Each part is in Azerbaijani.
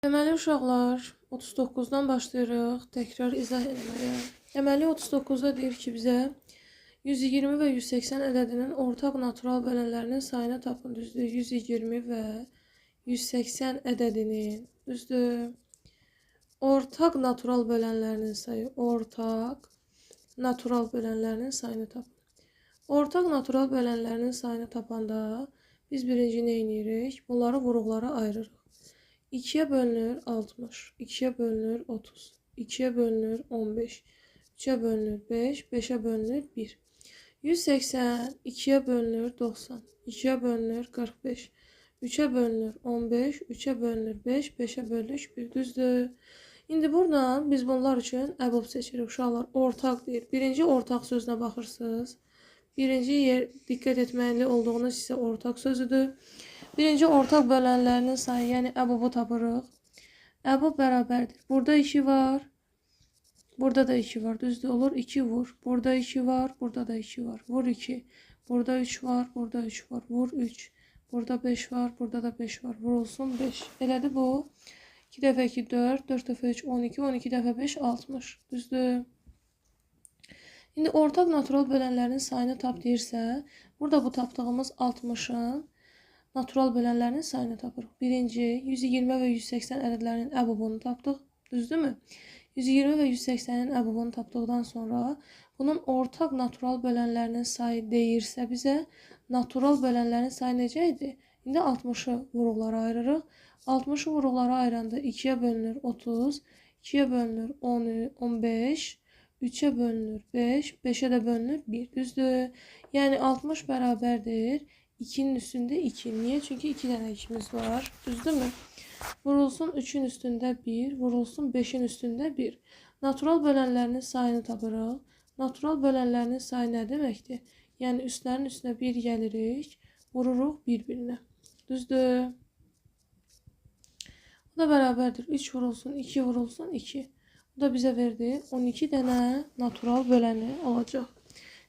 Deməli uşaqlar 39-dan başlayırıq təkrar izah etməyə. Deməli 39-da deyir ki bizə 120 və 180 ədədinin ortaq natural bölənlərinin sayını tapın. Düzdür? 120 və 180 ədədinin ortaq natural bölənlərinin sayı. Ortaq natural bölənlərinin sayını tapın. Ortaq natural bölənlərinin sayını tapanda biz birinci nə edirik? Bunları vuruqlara ayırırıq. 2'ye bölünür 60, 2'ye bölünür 30, 2'ye bölünür 15, 3'e bölünür 5, 5'e bölünür 1. 180, 2'ye bölünür 90, 2'ye bölünür 45, 3'e bölünür 15, 3'e bölünür 5, 5'e bölünür 1. Düzdür. İndi buradan biz bunlar üçün əbab seçirik. Uşaqlar ortaq deyir. Birinci ortaq sözünə baxırsınız. Birinci yer diqqət etməli olduğunuz isə ortaq sözüdür. Birinci ortaq bölənlərinin sayı, yəni əbabu tapırıq. Əbab bərabərdir. Burada 2 var. Burada da 2 var. Düzdür olur. 2 vur. Burada 2 var. Burada da 2 var. Vur 2. Burada 3 var. Burada 3 var. Vur 3. Burada 5 var. Burada da 5 var. Vurulsun 5. Elədir bu. 2 dəfə 2 4. 4 dəfə 3 12. 12 dəfə 5 60. Düzdür. İndi ortaq natural bölənlərin sayını tap deyirsə, burada bu tapdığımız 60'ın natural bölənlərinin sayını tapırıq. Birinci 120 və 180 ədədlərinin əbabını tapdıq. Düzdürmü? 120 və 180'in əbabını tapdıqdan sonra bunun ortaq natural bölənlərinin sayı deyirsə bizə, natural bölənlərin sayı necə idi? İndi 60'ı vuruqlara ayırırıq. 60'ı vuruqlara ayıranda 2'ye bölünür 30, 2'ye bölünür 10, 15, 3'e bölünür 5, 5'e de bölünür 1. Düzdür. Yəni 60 bərabərdir 2'nin üstündə 2. Niye? Çünkü 2 dənə 2'miz var. Düzdürmü? Vurulsun 3'ün üstündə 1, vurulsun 5'in üstündə 1. Natural bölənlərinin sayını tapırıq. Natural bölənlərinin sayı nə deməkdir? Yəni üstlərin üstünə 1 gəlirik, vururuq bir-birinə. Düzdür. Bu da bərabərdir 3 vurulsun 2 vurulsun 2. Bu da bizə verdi 12 dənə natural böləni olacaq.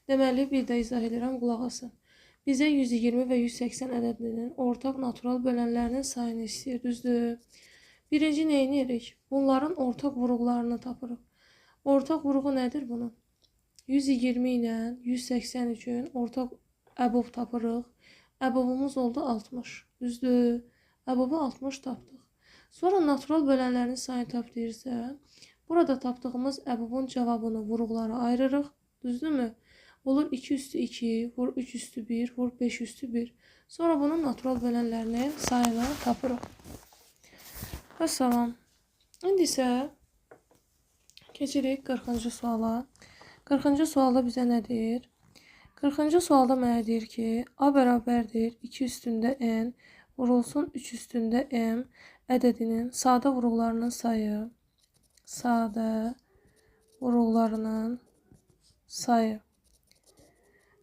Deməli bir də izah edirəm, qulaq asın. Bizə 120 və 180 ədədlərinin ortaq natural bölənlərinin sayını istəyir. Düzdür. Birinci nə edirik? Bunların ortaq vuruqlarını tapırıq. Ortaq vuruğu nədir bunun? 120 ilə 180 üçün ortaq əbab tapırıq. Əbabımız oldu 60. Düzdür. Əbabı 60 tapdıq. Sonra natural bölənlərin sayını tap deyirsə, burada tapdığımız əbabın cavabını vuruqlara ayırırıq. Düzdürmü? Olur 2 üstü 2, vur 3 üstü 1, vur 5 üstü 1. Sonra bunun natural bölənlərinin sayını tapırıq. Və salam. İndi isə keçirik 40-cı suala. 40-cı sualda bizə nə deyir? 40-cı sualda mənə deyir ki, A bərabərdir 2 üstündə n, vurulsun 3 üstündə m ədədinin sadə vuruqlarının sayı. Sadə vuruqlarının sayı.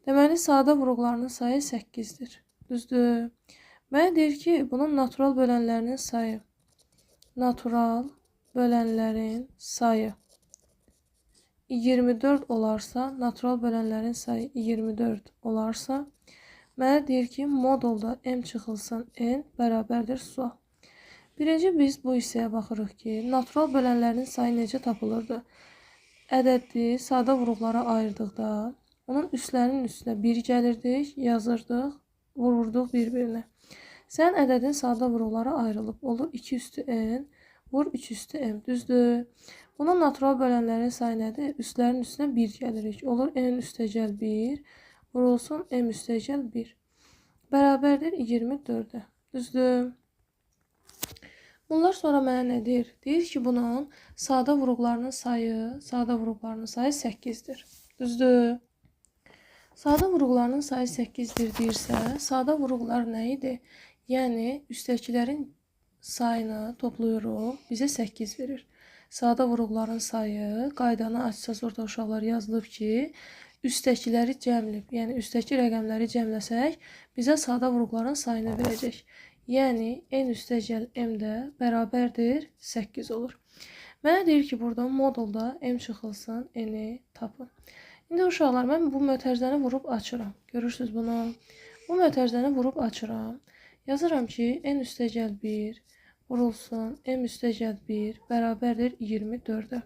Deməli, sadə vuruqlarının sayı 8'dir. Düzdür. Mənə deyir ki, bunun natural bölənlərinin sayı. Natural bölənlərin sayı 24 olarsa, natural bölənlərin sayı 24 olarsa, mənə deyir ki, modulda m çıxılsın n bərabərdir sual. Birinci biz bu hissəyə baxırıq ki, natural bölənlərin sayı necə tapılırdı? Ədəddir, sadə vuruqlara ayırdıqda, onun üstlərinin üstünə 1 gəlirdik, yazırdıq, vururduq bir-birinə. Sən ədədin sadə vuruqlara ayrılıb, olur 2 üstü n, vur 3 üstü m, düzdür. Bunun natural bölənlərin sayı nədir? Üstlərin üstünə 1 gəlirik, olur n üstəgəl 1, vurulsun m üstəgəl 1. Bərabərdir 24'ə, düzdür. Bunlar sonra mənə nə deyir? Deyir ki, bunun sadə vuruqlarının sayı 8'dir. Düzdür. Sadə vuruqlarının sayı 8'dir deyirsə, sadə vuruqlar nə idi? Yəni, üstəkilərin sayını toplayırıq, bizə 8 verir. Sadə vuruqların sayı, qaydanı açsaz orada uşaqlar yazılıb ki, üstəkiləri cəmlib, yəni üstəki rəqəmləri cəmləsək, bizə sadə vuruqların sayını verəcək. Yəni, n üstəgəl m də bərabərdir 8 olur. Mənə deyir ki, burada modulda m çıxılsın, n-i tapın. İndi uşaqlar, mən bu mötərizəni vurub açıram. Görürsünüz bunu. Bu mötərizəni vurub açıram. Yazıram ki, n üstəgəl 1, vurulsun m üstəgəl 1 bərabərdir 24-ə.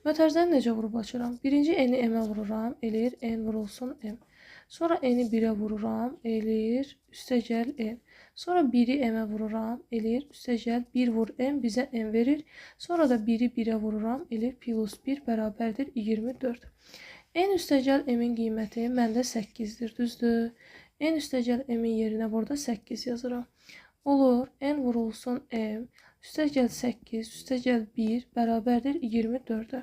Mötərizəni necə vurub açıram? Birinci n-i m-ə vururam, eləyir n vurulsun m. Sonra n-i 1-ə vururam, eləyir üstəgəl n. Sonra 1-i m-ə vururam, eləyir üstəgəl 1 vur m bizə n verir. Sonra da 1-i 1-ə vururam, eləyir plus 1 bərabərdir 24. N üstəgəl m-in qiyməti məndə 8-dir, düzdür? N üstəgəl m-in yerinə burada 8 yazıram. Olur, n vurulsun m, üstəgəl 8, üstəgəl 1 bərabərdir 24-ə.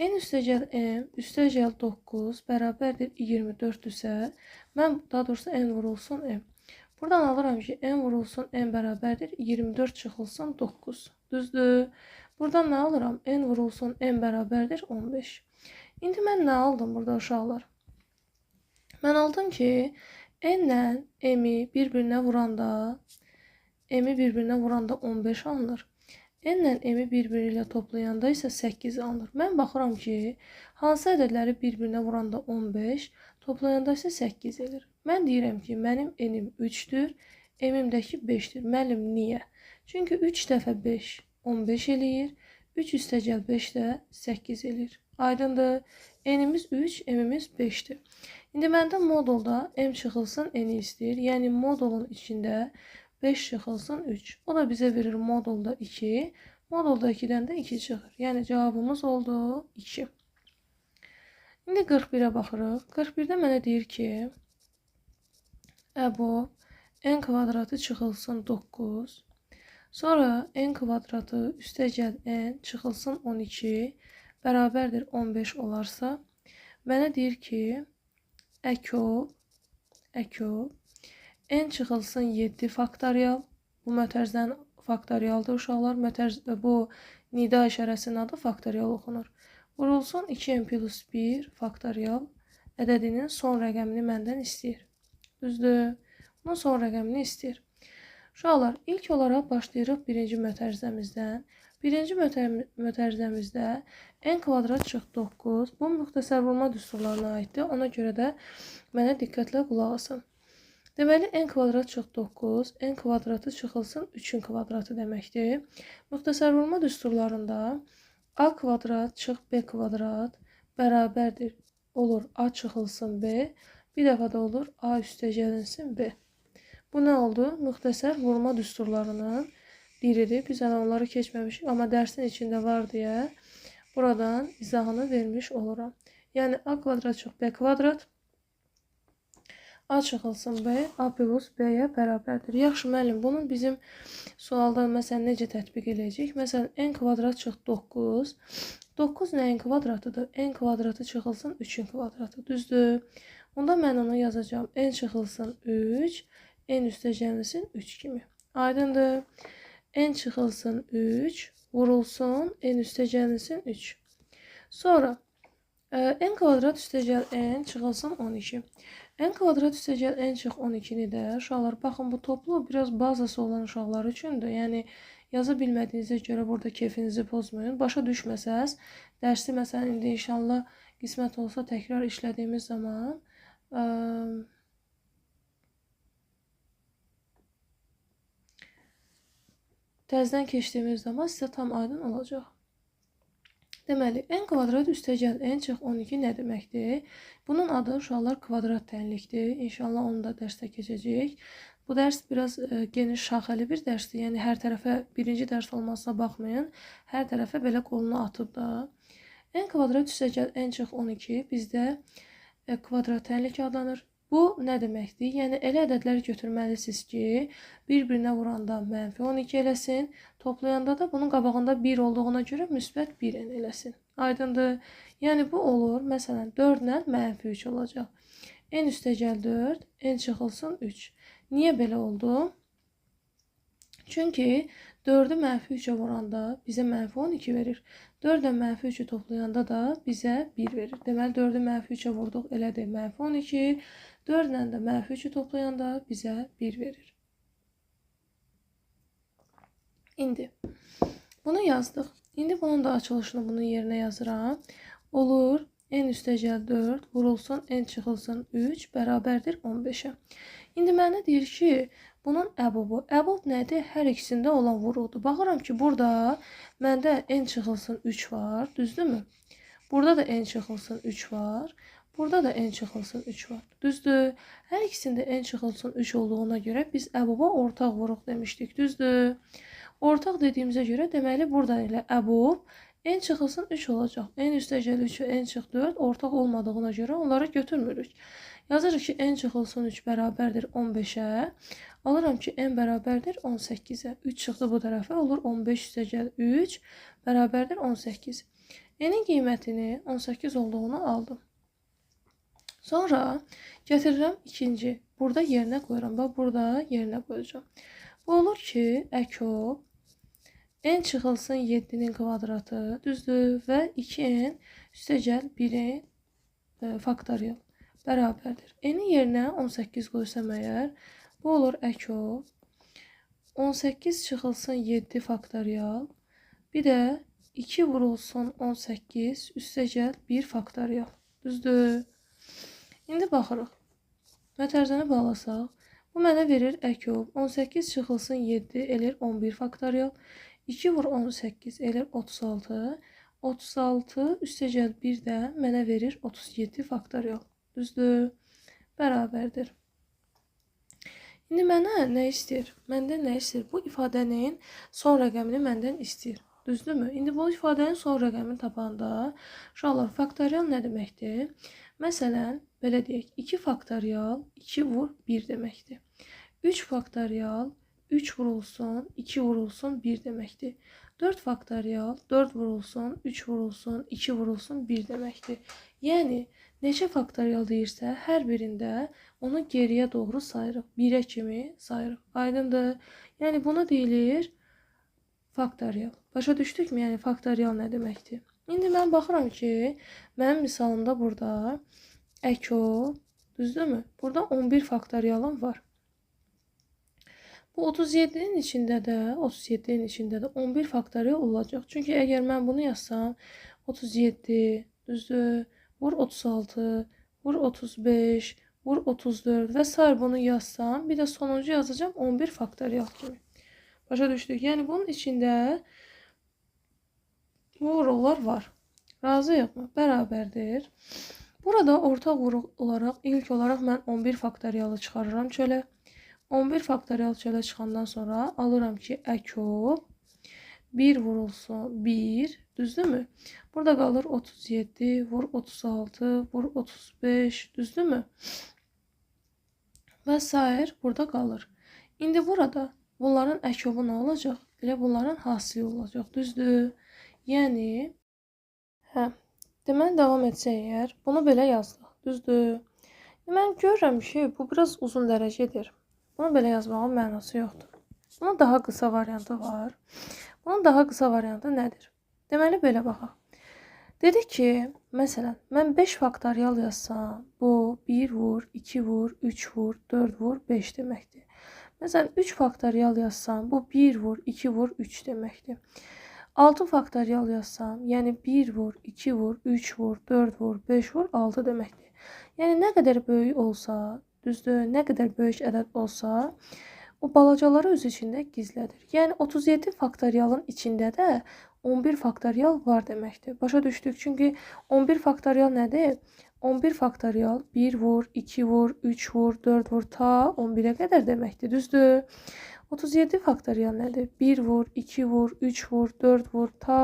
N üstəgəl m, üstəgəl 9 bərabərdir 24-dürsə, mən daha doğrusu n vurulsun m. Buradan alıram ki, n vurulsun m bərabərdir 24 çıxılsın 9. Düzdür? Buradan nə alıram? N vurulsun m bərabərdir 15. İndi mən nə aldım burada uşaqlar? Mən aldım ki, n-lə m-i bir-birinə vuranda 15 alınır. N-lə m-i bir-biri ilə toplayanda isə 8 alınır. Mən baxıram ki, hansı ədədləri bir-birinə vuranda 15, toplayanda isə 8 edir. Mən deyirəm ki, mənim n-im 3-dür, m-imdəki 5-dir. Müəllim, niyə? Çünki 3 dəfə 5, 15 eləyir, 3 üstəgəl 5 də 8 eləyir. Aydındır, n-imiz 3, m-imiz 5-dir. İndi məndə modulda m çıxılsın n-i istəyir, yəni modulun içində 5 çıxılsın 3. O da bizə verir modulda 2. Modulda 2-dən də 2 çıxır. Yəni cavabımız oldu 2. İndi 41-ə baxırıq. 41-də mənə deyir ki, əbob n kvadratı çıxılsın 9. Sonra n kvadratı üstəgəl n çıxılsın 12 bərabərdir 15 olarsa, mənə deyir ki, əkob n çıxılsın 7 faktorial. Bu mötərizənin faktorialdır uşaqlar. Bu nida işarəsinin adı faktorial oxunur. Vurulsun 2n plus 1 faktorial ədədinin son rəqəmini məndən istəyir. Düzdür? Bunun son rəqəmini istəyir. Uşaqlar, ilk olaraq başlayırıq birinci mötərizəmizdən. Birinci mötərizəmizdə n kvadrat çıx 9. Bu müxtəsər vurma düsturlarına aiddir. Ona görə də mənə diqqətlə qulaq asın. Deməli, n kvadrat çıx 9, n kvadratı çıxılsın 3-ün kvadratı deməkdir. Müxtəsər vurma düsturlarında a kvadrat çıx b kvadrat bərabərdir. Olur a çıxılsın b, bir dəfə də olur a üstəgəlinsin b. Bu nə oldu? Müxtəsər vurma düsturlarının biridir. Biz hələ onları keçməmişik, amma dərsin içində var deyə buradan izahını vermiş oluram. Yəni a kvadrat çıx b kvadrat a çıxılsın b, a plus b-yə bərabərdir. Yaxşı, müəllim, bunun bizim sualda məsələn necə tətbiq edəcəyik? Məsələn, n kvadrat çıx 9. 9 nəyin kvadratıdır? N kvadratı çıxılsın 3-ün kvadratı. Düzdür? Onda mən onu yazacağım. N çıxılsın 3, n üstəgəlinsin 3 kimi. Aydındır? N çıxılsın 3, vurulsun, n üstəgəlinsin 3. Sonra n kvadrat üstəgəl n çıxılsın 12. N kvadrat üstəgəl n çıx 12-ni də uşaqlar, baxın, bu toplu biraz bazası olan uşaqlar üçündür. Yəni yaza bilmədiyinizə görə burada keyfinizi pozmayın. Başa düşməsəz, dərsi məsələn indi inşallah qismət olsa təkrar işlədiyimiz zaman təzədən keçdiyimiz zaman sizə tam aydın olacaq. Deməli, n kvadrat üstəgəl n çıx 12 nə deməkdir? Bunun adı uşaqlar kvadrat tənlikdir. İnşallah onu da dərsdə keçəcəyik. Bu dərs biraz geniş şaxəli bir dərsdir. Yəni hər tərəfə birinci dərs olmasına baxmayın. Hər tərəfə belə qolunu atıb da. N kvadrat üstəgəl n çıx 12 bizdə kvadrat tənlik adlanır. Bu nə deməkdir? Yəni elə ədədlər götürməlisiniz ki, bir-birinə vuranda mənfi 12 eləsin, toplayanda da bunun qabağında 1 olduğuna görə müsbət 1 eləsin. Aydındır? Yəni bu olur, məsələn 4 ilə mənfi 3 olacaq. N üstəgəl 4, n çıxılsın 3. Niyə belə oldu? Çünki 4-ü mənfi 3-ə vuranda bizə mənfi 12 verir. 4-lə mənfi 3-ü toplayanda da bizə 1 verir. Deməli 4-ü mənfi 3-ə vurduq, elədir mənfi 12. 4-lə də mənfi 3-ü toplayanda bizə 1 verir. İndi bunu yazdıq. İndi bunun da açılışını bunun yerinə yazıram. Olur n üstəgəl 4 vurulsun n çıxılsın 3 bərabərdir 15-ə. İndi mənə deyir ki, Bunun əbubu. Əbub nədir? Hər ikisində olan vuruqdur. Baxıram ki, burada məndə n çıxılsın 3 var, düzdürmü? Burada da n çıxılsın 3 var. Burada da n çıxılsın 3 var. Düzdür? Hər ikisində n çıxılsın 3 olduğuna görə biz əbuba ortaq vuruq demişdik. Düzdür? Ortaq dediyimizə görə deməli burada elə əbub n çıxılsın 3 olacaq. N üstəgəl 3-ü n çıx 4 ortaq olmadığına görə onları götürmürük. Yazırıq ki, n çıxılsın 3 bərabərdir 15-ə. Alıram ki, n bərabərdir 18-ə. 3 çıxdı bu tərəfə, olur 15 üstəgəl 3 bərabərdir 18. N-in qiymətini 18 olduğunu aldım. Sonra gətirirəm ikinci. Burada yerinə qoyuram. Bax, burada yerinə qoyacağım. Bu olur ki, əkob n çıxılsın 7-nin kvadratı, düzdür, və 2n üstəgəl 1-in faktorial bərabərdir. N-in yerinə 18 qoysam əgər, bu olur əkob 18 çıxılsın 7 faktorial, bir də 2 vurulsun 18 üstəgəl 1 faktorial, düzdür. İndi baxırıq. Mətərzəni bağlasaq, bu mənə verir əkob 18 çıxılsın 7 elir 11 faktorial, 2 vur 18 elir 36, 36 üstəgəl 1 də mənə verir 37 faktorial, düzdür, bərabərdir. İndi mənə nə istəyir? Məndən nə istəyir? Bu ifadənin son rəqəmini məndən istəyir. Düzdürmü? İndi bu ifadənin son rəqəmini tapanda, uşaqlar, faktorial nə deməkdir? Məsələn, belə deyək, 2 faktorial 2 vur 1 deməkdir. 3 faktorial 3 vurulsun 2 vurulsun 1 deməkdir. 4 faktorial 4 vurulsun 3 vurulsun 2 vurulsun 1 deməkdir. Yəni, neçə faktorial deyirsə, hər birində onu geriyə doğru sayırıq. 1-ə kimi sayırıq. Aydındır. Yəni, buna deyilir faktorial. Başa düşdükmü? Yəni, faktorial nə deməkdir? İndi mən baxıram ki, mənim misalımda burada əkob, düzdürmü? Burada 11 faktorialım var. Bu 37-nin içində də 11 faktorial olacaq. Çünki əgər mən bunu yazsam, 37, düzdür, vur 36, vur 35, vur 34 və s. bunu yazsam, bir də sonuncu yazacağım 11 faktorial kimi. Başa düşdük. Yəni, bunun içində vuruqlar var. Razıyıqmı? Bərabərdir. Burada ortaq vuruq olaraq, ilk olaraq mən 11 faktorialı çıxarıram çölə. 11 faktorial çölə çıxandan sonra alıram ki, əkob 1 vurulsun 1, düzdürmü? Burada qalır 37, vur 36, vur 35, düzdürmü? Və s. burada qalır. İndi burada bunların əkobu nə olacaq? Elə bunların hasili olacaq, düzdür? Yəni, deməli, davam etsək əgər, bunu belə yazdıq, düzdür? Mən görürəm ki, bu biraz uzun dərəcədir. Bunu belə yazmağın mənası yoxdur. Bunun daha qısa variantı var. Bunun daha qısa variantı nədir? Deməli, belə baxaq. Dedik ki, məsələn, mən 5 faktorial yazsam, bu 1 vur, 2 vur, 3 vur, 4 vur, 5 deməkdir. Məsələn, 3 faktorial yazsam, bu 1 vur, 2 vur, 3 deməkdir. 6 faktorial yazsam, yəni 1 vur, 2 vur, 3 vur, 4 vur, 5 vur, 6 deməkdir. Yəni, nə qədər böyük olsa, düzdür, nə qədər böyük ədəd olsa, o balacaları öz içində gizlədir. Yəni, 37 faktorialın içində də 11 faktorial var deməkdir. Başa düşdük, çünki 11 faktorial nədir? 11 faktorial 1 vur, 2 vur, 3 vur, 4 vur, ta 11-ə qədər deməkdir, düzdür? 37 faktorial nədir? 1 vur, 2 vur, 3 vur, 4 vur, ta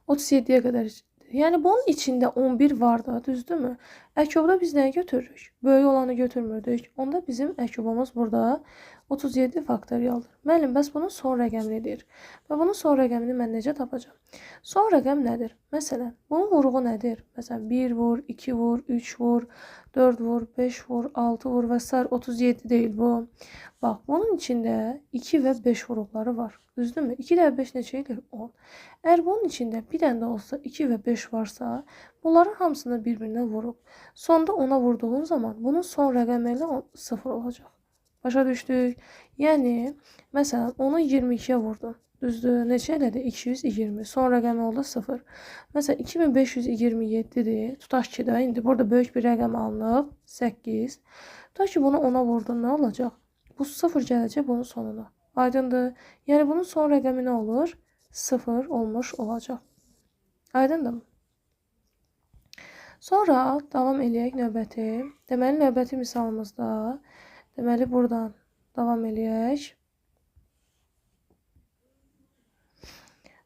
37-yə qədər. Yəni, bunun içində 11 var da, düzdürmü? Əkobda biz nəyi götürürük? Böyük olanı götürmürdük. Onda bizim əkobumuz burada 37 faktorialdır. Müəllim, bəs bunun son rəqəmini deyir. Və bunun son rəqəmini mən necə tapacağam? Son rəqəm nədir? Məsələn, bunun vuruğu nədir? Məsələn, 1 vur, 2 vur, 3 vur, 4 vur, 5 vur, 6 vur və s. 37 deyil bu. Bax, bunun içində 2 və 5 vuruqları var. Düzdürmü? 2 də 5 neçə edir? 10. Əgər bunun içində bir dənə də olsa 2 və 5 varsa, bunların hamısını bir-birinə vurub. Sonda ona vurduğun zaman bunun son rəqəmi ilə 0 olacaq. Başa düşdük? Yəni, məsələn, onu 22-yə vurdun. Düzdür? Neçə elədi? 220. Son rəqəmi oldu 0. Məsələn, 2527-dir. Tutaq ki də, indi burada böyük bir rəqəm alınıb. 8. Tutaq ki, bunu ona vurdun, nə olacaq? bu 0 gələcək bunun sonuna. Aydındır? Yəni bunun son rəqəmi nə olur? 0 olmuş olacaq. Aydındır? Sonra davam eləyək növbəti. Deməli, növbəti misalımızda, deməli, buradan davam eləyək.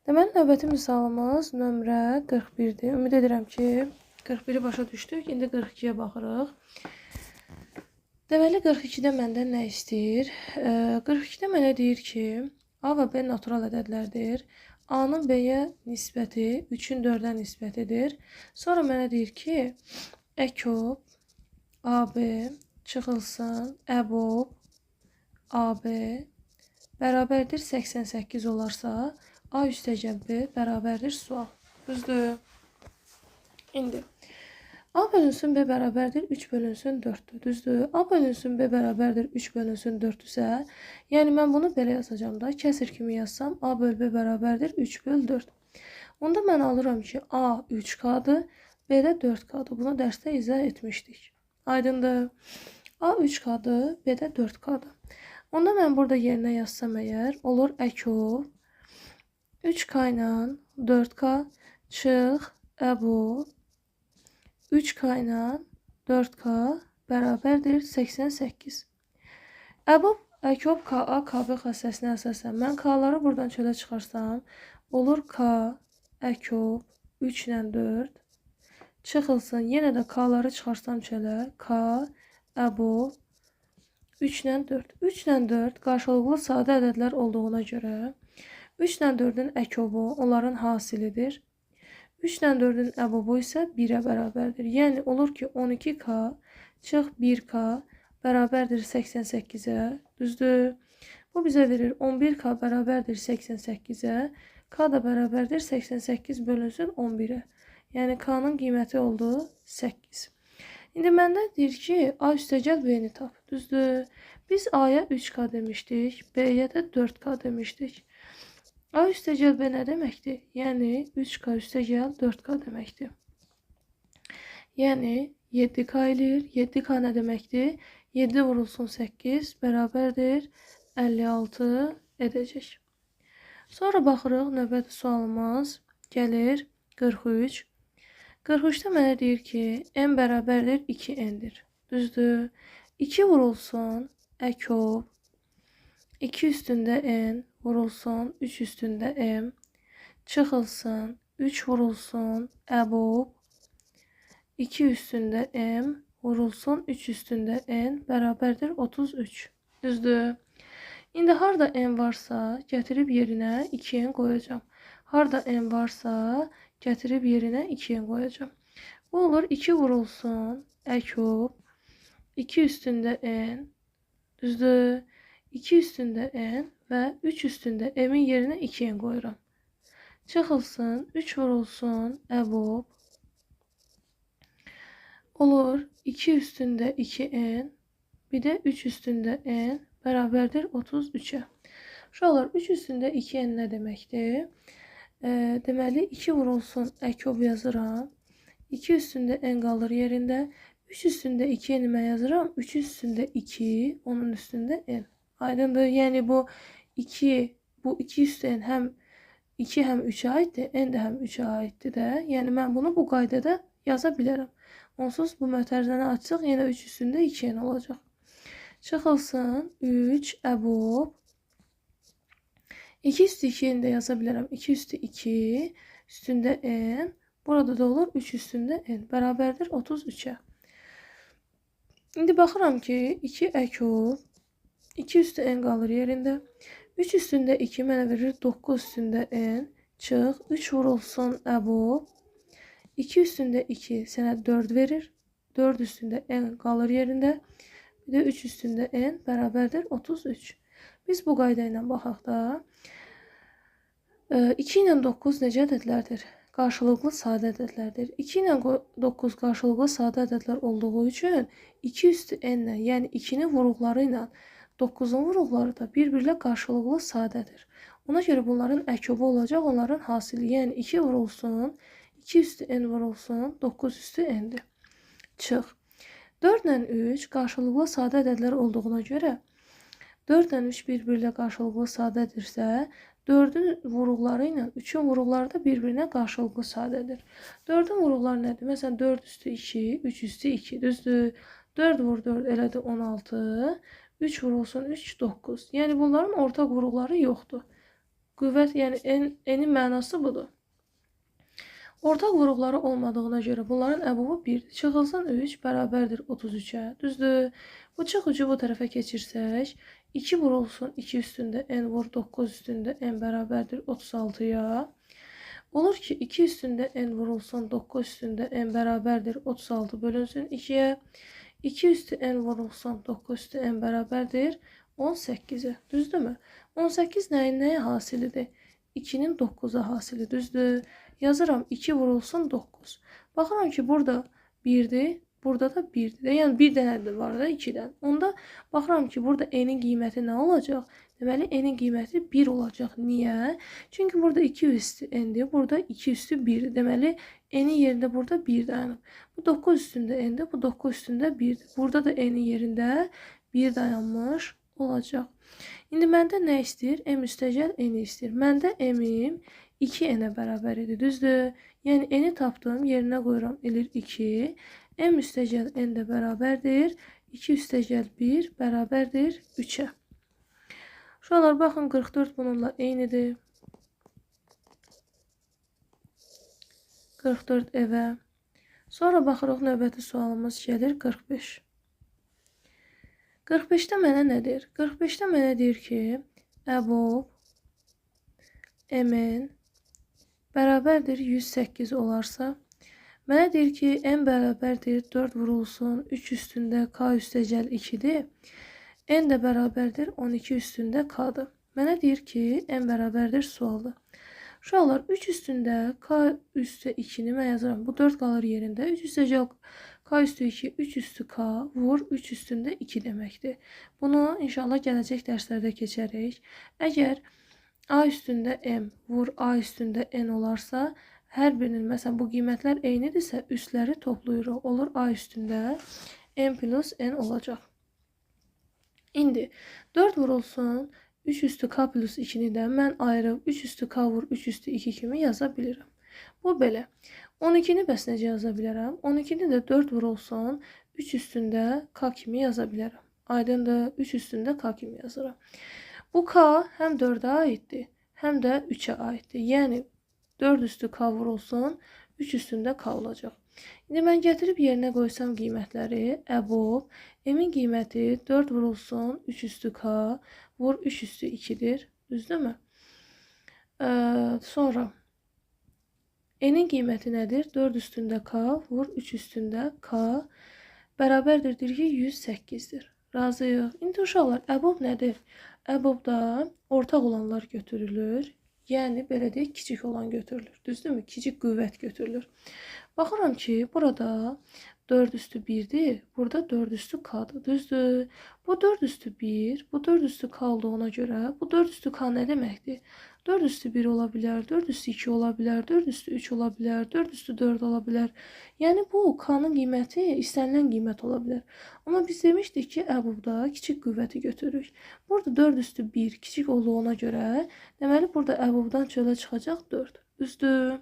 Deməli, növbəti misalımız nömrə 41-dir. Ümid edirəm ki, 41-i başa düşdük. İndi 42-yə baxırıq. Deməli, 42-də məndən nə istəyir? 42-də mənə deyir ki, A və B natural ədədlərdir. A-nın B-yə nisbəti 3-ün 4-ə nisbətidir. Sonra mənə deyir ki, əkob AB çıxılsın, əbob AB bərabərdir 88 olarsa, A üstəgəl B bərabərdir sual. Düzdür? İndi A bölünsün B bərabərdir 3 bölünsün 4-dür. Düzdür? A bölünsün B bərabərdir 3 bölünsün 4-dürsə, yəni mən bunu belə yazacağım da, kəsir kimi yazsam A böl B bərabərdir 3 böl 4. Onda mən alıram ki, A 3K-dır, B də 4K-dır. Bunu dərsdə izah etmişdik. Aydındır? A 3K-dır, B də 4K-dır. Onda mən burada yerinə yazsam əgər, olur əkob 3K ilə 4K çıx əbob 3K ilə 4K bərabərdir 88. Əbob, əkob, KA, KB xəssəsinə əsasən mən K-ları buradan çölə çıxarsam, olur K, əkob, 3 ilə 4 çıxılsın. Yenə də K-ları çıxarsam çölə, K, əbob, 3 ilə 4. 3 ilə 4 qarşılıqlı sadə ədədlər olduğuna görə 3 ilə 4-ün əkobu onların hasilidir. 3 ilə 4-ün əbobu isə 1-ə bərabərdir. Yəni olur ki, 12K çıx 1K bərabərdir 88-ə. Düzdür? Bu bizə verir 11K bərabərdir 88-ə. K da bərabərdir 88 bölünsün 11-ə. Yəni K-nın qiyməti oldu 8. İndi məndən deyir ki, A üstəgəl B-ni tap. Düzdür? Biz A-ya 3K demişdik, B-yə də 4K demişdik. A üstəgəl B nə deməkdir? Yəni 3K üstəgəl 4K deməkdir. Yəni 7K eləyir. 7K nə deməkdir? 7 vurulsun 8 bərabərdir 56 edəcək. Sonra baxırıq, növbəti sualımız gəlir 43. 43-də mənə deyir ki, n bərabərdir 2n-dir. Düzdür? 2 vurulsun əkob 2 üstündə n vurulsun 3 üstündə m çıxılsın 3 vurulsun əbob 2 üstündə m vurulsun 3 üstündə n bərabərdir 33. Düzdür? İndi harda n varsa gətirib yerinə 2n qoyacağım. Harda n varsa gətirib yerinə 2n qoyacağım. Bu olur 2 vurulsun əkob 2 üstündə n. Düzdür? 2 üstündə n və 3 üstündə m-in yerinə 2n qoyuram. Çıxılsın 3 vurulsun əbob olur 2 üstündə 2n bir də 3 üstündə n bərabərdir 33-ə. Uşaqlar 3 üstündə 2n nə deməkdir? Deməli 2 vurulsun əkob yazıram. 2 üstündə n qalır yerində. 3 üstündə 2n mən yazıram. 3 üstündə 2, onun üstündə n. Aydındır? Yəni bu 2 üstü n həm 2 həm 3-ə aiddir, n də həm 3-ə aiddir də. Yəni mən bunu bu qaydada yaza bilərəm. Onsuz bu mötərizəni açsaq yenə 3 üstündə 2n olacaq. Çıxılsın 3 əbob 2 üstü 2n də yaza bilərəm. 2 üstü 2 üstündə n. Burada da olur 3 üstündə n bərabərdir 33-ə. İndi baxıram ki 2 əkob 2 üstü n qalır yerində. 3 üstündə 2 mənə verir 9 üstündə n. Çıx 3 vurulsun əbob 2 üstündə 2 sənə 4 verir. 4 üstündə n qalır yerində. Bir də 3 üstündə n bərabərdir 33. Biz bu qayda ilə baxaq da. 2 ilə 9 necə ədədlərdir? Qarşılıqlı sadə ədədlərdir. 2 ilə 9 qarşılıqlı sadə ədədlər olduğu üçün 2 üstü n-lə, yəni 2-nin vuruqları ilə 9-un vuruqları da bir-birlə qarşılıqlı sadədir. Ona görə bunların əkobu olacaq, onların hasili. Yəni 2 vurulsun, 2 üstü n vurulsun, 9 üstü n-dir. Çıx. 4 ilə 3 qarşılıqlı sadə ədədlər olduğuna görə 4 ilə 3 bir-birlə qarşılıqlı sadədirsə, 4-ün vuruqları ilə 3-ün vuruqları da bir-birinə qarşılıqlı sadədir. 4-ün vuruqları nədir? Məsələn, 4 üstü 2, 3 üstü 2, düzdür? 4 vur 4 elədi 16, 3 vurulsun 3, 9. Yəni bunların ortaq vuruqları yoxdur. Qüvvət, yəni enin mənası budur. Ortaq vuruqları olmadığına görə bunların əbubu 1-dir. Çıxılsın 3 bərabərdir 33-ə. Düzdür? Bu çıx ucu bu tərəfə keçirsək, 2 vurulsun 2 üstündə n vur 9 üstündə n bərabərdir 36-ya. Olur ki 2 üstündə n vurulsun 9 üstündə n bərabərdir 36 bölünsün 2-yə. 2 üstü n vurulsun 9 üstü n bərabərdir 18-ə. Düzdürmü? 18 nəyin nəyə hasilidir? 2-nin 9-a hasili, düzdür? Yazıram 2 vurulsun 9. Baxıram ki burada 1'dir, burada da 1'dir. Yəni bir dənədir var da 2-dən. Onda baxıram ki burada n-in qiyməti nə olacaq? Deməli n-in qiyməti 1 olacaq. Niyə? Çünki burada 2 üstü n-dir, burada 2 üstü 1-dir. Deməli n-in yerində burada 1 dayanıb. Bu 9 üstündə n-dir, bu 9 üstündə 1-dir. Burada da n-in yerində 1 dayanmış olacaq. İndi məndə nə istəyir? M üstəgəl n istəyir. Məndə m-im 2n-ə bərabər idi, düzdür? Yəni n-i tapdım, yerinə qoyuram, elir 2. M üstəgəl n də bərabərdir. 2 üstəgəl 1 bərabərdir 3-ə. Uşaqlar, baxın, 44 bununla eynidir. 44 evə. Sonra baxırıq, növbəti sualımız gəlir 45. 45-də mənə nə deyir? 45-də mənə deyir ki, əbob m-in bərabərdir 108 olarsa, mənə deyir ki, n bərabərdir 4 vurulsun 3 üstündə k üstəgəl 2-dir. N də bərabərdir 12 üstündə k-dır. Mənə deyir ki, n bərabərdir sualdır. Uşaqlar, 3 üstündə k üstə 2-ni mən yazıram. Bu 4 qalır yerində. 3 üstəgəl k üstü 2, 3 üstü k vur 3 üstündə 2 deməkdir. Bunu inşallah gələcək dərslərdə keçərik. Əgər a üstündə m vur a üstündə n olarsa, hər birinin, məsələn, bu qiymətlər eynidirsə, üstləri toplayırıq. Olur a üstündə n plus n olacaq. İndi 4 vurulsun 3 üstü k plus 2-ni də mən ayırıb 3 üstü k vur 3 üstü 2 kimi yaza bilirəm. Bu belə. 12-ni bəs necə yaza bilərəm? 12-ni də 4 vurulsun 3 üstündə k kimi yaza bilərəm. Aydındır, 3 üstündə k kimi yazıram. Bu k həm 4-ə aiddir, həm də 3-ə aiddir. Yəni 4 üstü k vurulsun 3 üstündə k olacaq. İndi mən gətirib yerinə qoysam qiymətləri, əbob, m-in qiyməti 4 vurulsun 3 üstü k vur 3 üstü 2-dir. Düzdürmü? Sonra n-in qiyməti nədir? 4 üstündə k vur 3 üstündə k bərabərdir ki 108-dir. Razıyıq. İndi uşaqlar, əbob nədir? Əbobda ortaq olanlar götürülür. Yəni, belə deyək, kiçik olan götürülür. Düzdürmü? Kiçik qüvvət götürülür. Baxıram ki, burada 4 üstü 1-dir. Burada 4 üstü k-dır. Düzdür. Bu 4 üstü 1, bu 4 üstü k olduğuna görə bu 4 üstü k nə deməkdir? 4 üstü 1 ola bilər, 4 üstü 2 ola bilər, 4 üstü 3 ola bilər, 4 üstü 4 ola bilər. Yəni, bu k-nın qiyməti istənilən qiymət ola bilər. Amma biz demişdik ki, əbobda kiçik qüvvəti götürürük. Burada 4 üstü 1 kiçik olduğuna görə, deməli, burada əbobdan çölə çıxacaq 4. Düzdür.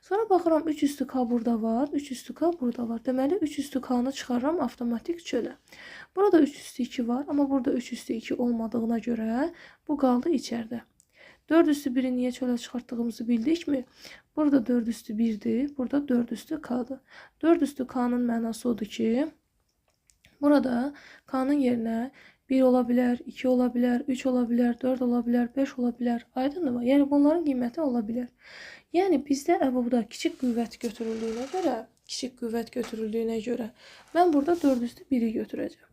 Sonra baxıram 3 üstü k burada var, 3 üstü k burada var. Deməli 3 üstü k-nı çıxarıram avtomatik çölə. Burada 3 üstü 2 var, amma burada 3 üstü 2 olmadığına görə bu qaldı içəridə. 4 üstü 1-i niyə çölə çıxartdığımızı bildikmi? Burada 4 üstü 1-dir, burada 4 üstü k-dır. 4 üstü k-nın mənası odur ki, burada k-nın yerinə 1 ola bilər, 2 ola bilər, 3 ola bilər, 4 ola bilər, 5 ola bilər. Aydındır? Yəni bunların qiyməti ola bilər. Yəni bizdə əbobda kiçik qüvvət götürüldüyünə görə mən burada 4 üstü 1-i götürəcəm.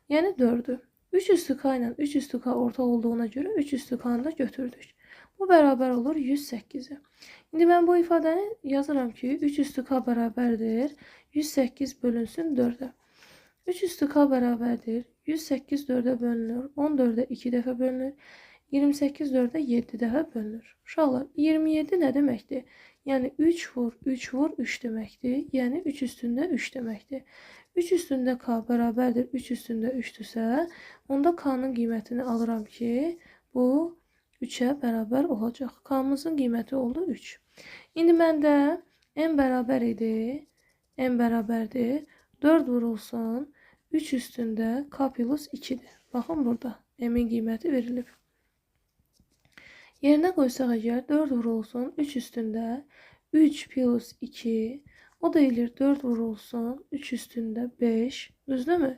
Yəni 4-ü. 3 üstü k ilə 3 üstü k ortaq olduğuna görə 3 üstü k-nı da götürdük. Bu bərabər olur 108-ə. İndi mən bu ifadəni yazıram ki, 3 üstü k bərabərdir 108 bölünsün 4-ə. 3 üstü k bərabərdir 108 4-ə bölünür, 14-ə 2 dəfə bölünür, 28 4-ə 7 dəfə bölünür. Uşaqlar, 27 nə deməkdir? Yəni 3 vur 3 vur 3 deməkdir. Yəni 3 üstündə 3 deməkdir. 3 üstündə k bərabərdir 3 üstündə 3-dürsə, onda k-nın qiymətini alıram ki, bu 3-ə bərabər olacaq. K-mızın qiyməti oldu 3. İndi məndə n bərabər idi. N bərabərdir. 4 vurulsun 3 üstündə k plus 2-dir. Baxın burada m-in qiyməti verilib. Yerinə qoysaq əgər 4 vurulsun 3 üstündə 3 plus 2, o da eləyir 4 vurulsun 3 üstündə 5, düzdürmü?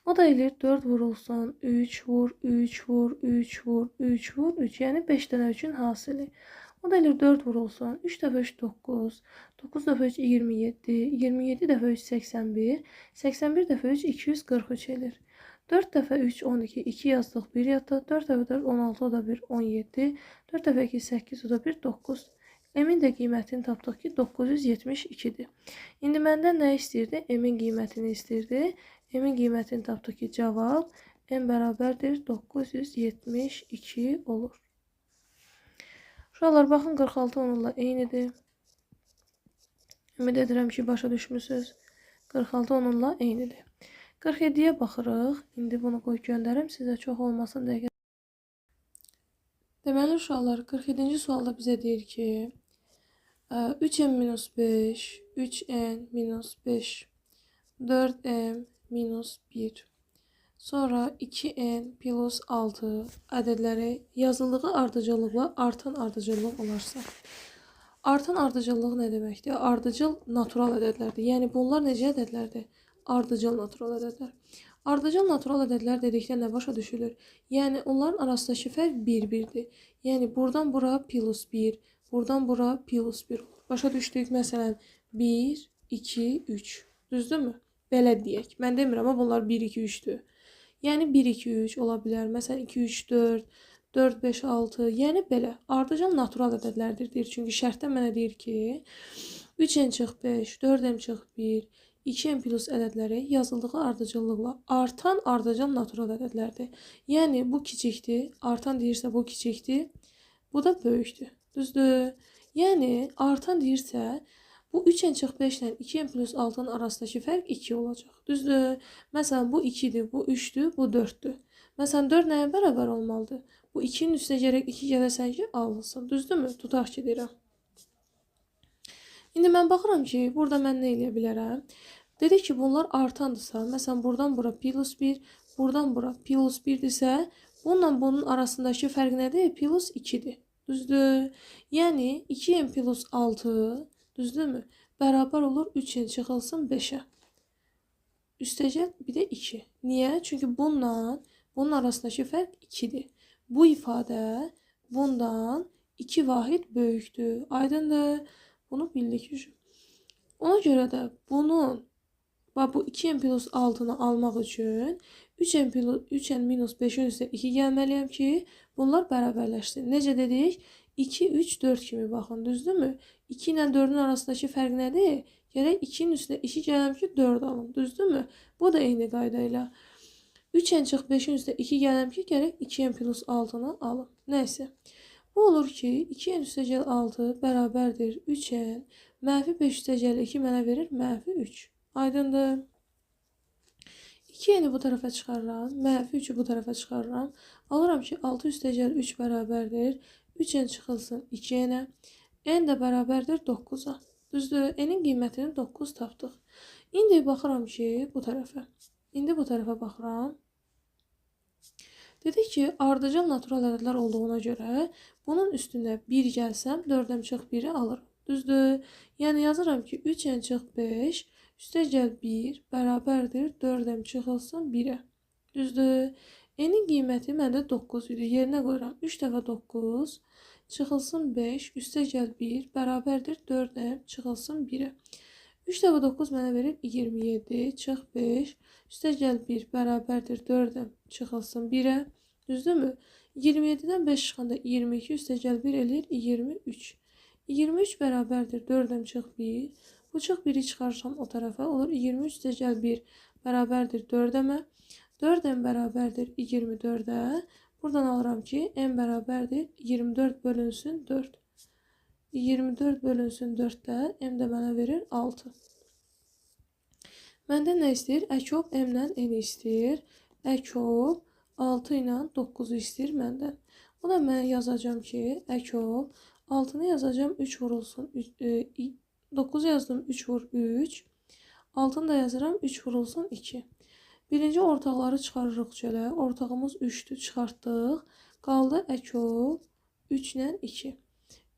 O da eləyir 4 vurulsun 3 vur 3 vur 3 vur 3 vur 3, yəni 5 dənə 3-ün hasili. O da eləyir 4 vurulsun 3 dəfə 3 9, 9 dəfə 3 27, 27 dəfə 3 81, 81 dəfə 3 243 eləyir. 4 dəfə 3 12, 2 yazdıq 1 yatdı, 4 dəfə 4 16, o da 1 17, 4 dəfə 2 8, o da 1 9. M-in də qiymətini tapdıq ki 972-dir. İndi məndən nə istəyirdi? M-in qiymətini istəyirdi. M-in qiymətini tapdıq ki cavab M bərabərdir 972 olur. Uşaqlar baxın 46 onunla eynidir. Ümid edirəm ki başa düşmüsünüz. 46 onunla eynidir. 47-yə baxırıq. İndi bunu qoy göndərim sizə çox olmasın dəqiqə. Deməli uşaqlar 47-ci sualda bizə deyir ki 3n-5, 3n-5, 4m-1, sonra 2n plus 6 ədədləri yazıldığı ardıcıllıqla artan ardıcıllıq olarsa. Artan ardıcıllıq nə deməkdir? Ardıcıl natural ədədlərdir. Yəni bunlar necə ədədlərdir? Ardıcıl natural ədədlər. Ardıcıl natural ədədlər dedikdə nə başa düşülür? Yəni onların arasındakı fərq 1-1-dir. Yəni buradan bura plus 1, buradan bura plus 1 olur. Başa düşdük. Məsələn 1, 2, 3. Düzdürmü? Belə deyək. Mən demirəm amma bunlar 1, 2, 3-dür. Yəni 1, 2, 3 ola bilər. Məsələn 2, 3, 4, 4, 5, 6. Yəni belə. Ardıcıl natural ədədlərdir deyir. Çünki şərtdə mənə deyir ki 3n çıx 5, 4m çıx 1, 2n plus ədədləri yazıldığı ardıcıllıqla artan ardıcıl natural ədədlərdir. Yəni bu kiçikdir. Artan deyirsə bu kiçikdir. Bu da böyükdür. Düzdür? Yəni artan deyirsə bu 3n çıx 5 ilə 2n plus 6-nın arasındakı fərq 2 olacaq. Düzdür? Məsələn bu 2-dir, bu 3-dür, bu 4-dür. Məsələn 4 nəyə bərabər olmalıdır? Bu 2-nin üstünə gərək 2 gələsən ki alınsın. Düzdürmü? Tutaq ki deyirəm. İndi mən baxıram ki, burada mən nə eləyə bilərəm? Dedik ki, bunlar artandırsa, məsələn, buradan bura plus 1, buradan bura plus 1-dirsə, bununla bunun arasındakı fərq nədir? Plus 2-dir. Düzdür? Yəni, 2n plus 6, düzdürmü? Bərabər olur 3n çıxılsın 5-ə. Üstəcək bir də 2. Niyə? Çünki bununla bunun arasındakı fərq 2-dir. Bu ifadə bundan 2 vahid böyükdür. Aydındır? Bunu bildik. Ona görə də bunun bu 2n plus 6-nı almaq üçün 3n minus 5-in üstə 2 gəlməliyəm ki, bunlar bərabərləşsin. Necə dedik? 2, 3, 4 kimi baxın, düzdürmü? 2 ilə 4-ün arasındakı fərq nədir? Gərək 2-nin üstə 2 gələm ki, 4 alım, düzdürmü? Bu da eyni qayda ilə. 3n çıx 5-in üstə 2 gələm ki, gərək 2n plus 6-nı alım. Nəysə. Bu olur ki, 2n üstə gəl 6 bərabərdir 3n. Mənfi 5 üstə gəl 2 mənə verir mənfi 3. Aydındır. 2n-i bu tərəfə çıxarıram. Mənfi 3-ü bu tərəfə çıxarıram. Alıram ki, 6 üstə gəl 3 bərabərdir. 3n çıxılsın 2n-ə. N də bərabərdir 9-a. Düzdür? N-in qiymətini 9 tapdıq. İndi baxıram ki, bu tərəfə. İndi bu tərəfə baxıram. Dedik ki, ardıcıl natural ədədlər olduğuna görə bunun üstünə 1 gəlsəm 4m çıx 1-i alırım. Düzdür? Yəni yazıram ki, 3n çıx 5 üstə gəl 1 bərabərdir 4m çıxılsın 1-ə. Düzdür? N-in qiyməti məndə 9 idi. Yerinə qoyuram. 3 dəfə 9 çıxılsın 5 üstə gəl 1 bərabərdir 4m çıxılsın 1-ə. 3 dəfə 9 mənə verir 27 çıx 5 üstə gəl 1 bərabərdir 4m çıxılsın 1-ə. Düzdürmü? 27-dən 5 çıxanda 22 üstə gəl 1 eləyir 23. 23 bərabərdir 4m çıx 1. Bu çıx 1-i çıxarsam o tərəfə olur 23 üstə gəl 1 bərabərdir 4m. 4m bərabərdir 24-ə. Buradan alıram ki, n bərabərdir 24 bölünsün 4. 24 bölünsün 4-də m də mənə verir 6. Məndən nə istəyir? Əkop m-lə n istəyir. Əkop 6 ilə 9-u istəyir məndən. O da mən yazacağım ki, əkop 6-nı yazacağım 3 vurulsun. 9 yazdım 3 vur 3. 6-nı da yazıram 3 vurulsun 2. Birinci ortaqları çıxarırıq çölə. Ortağımız 3-dür, çıxartdıq. Qaldı əkop 3 ilə 2.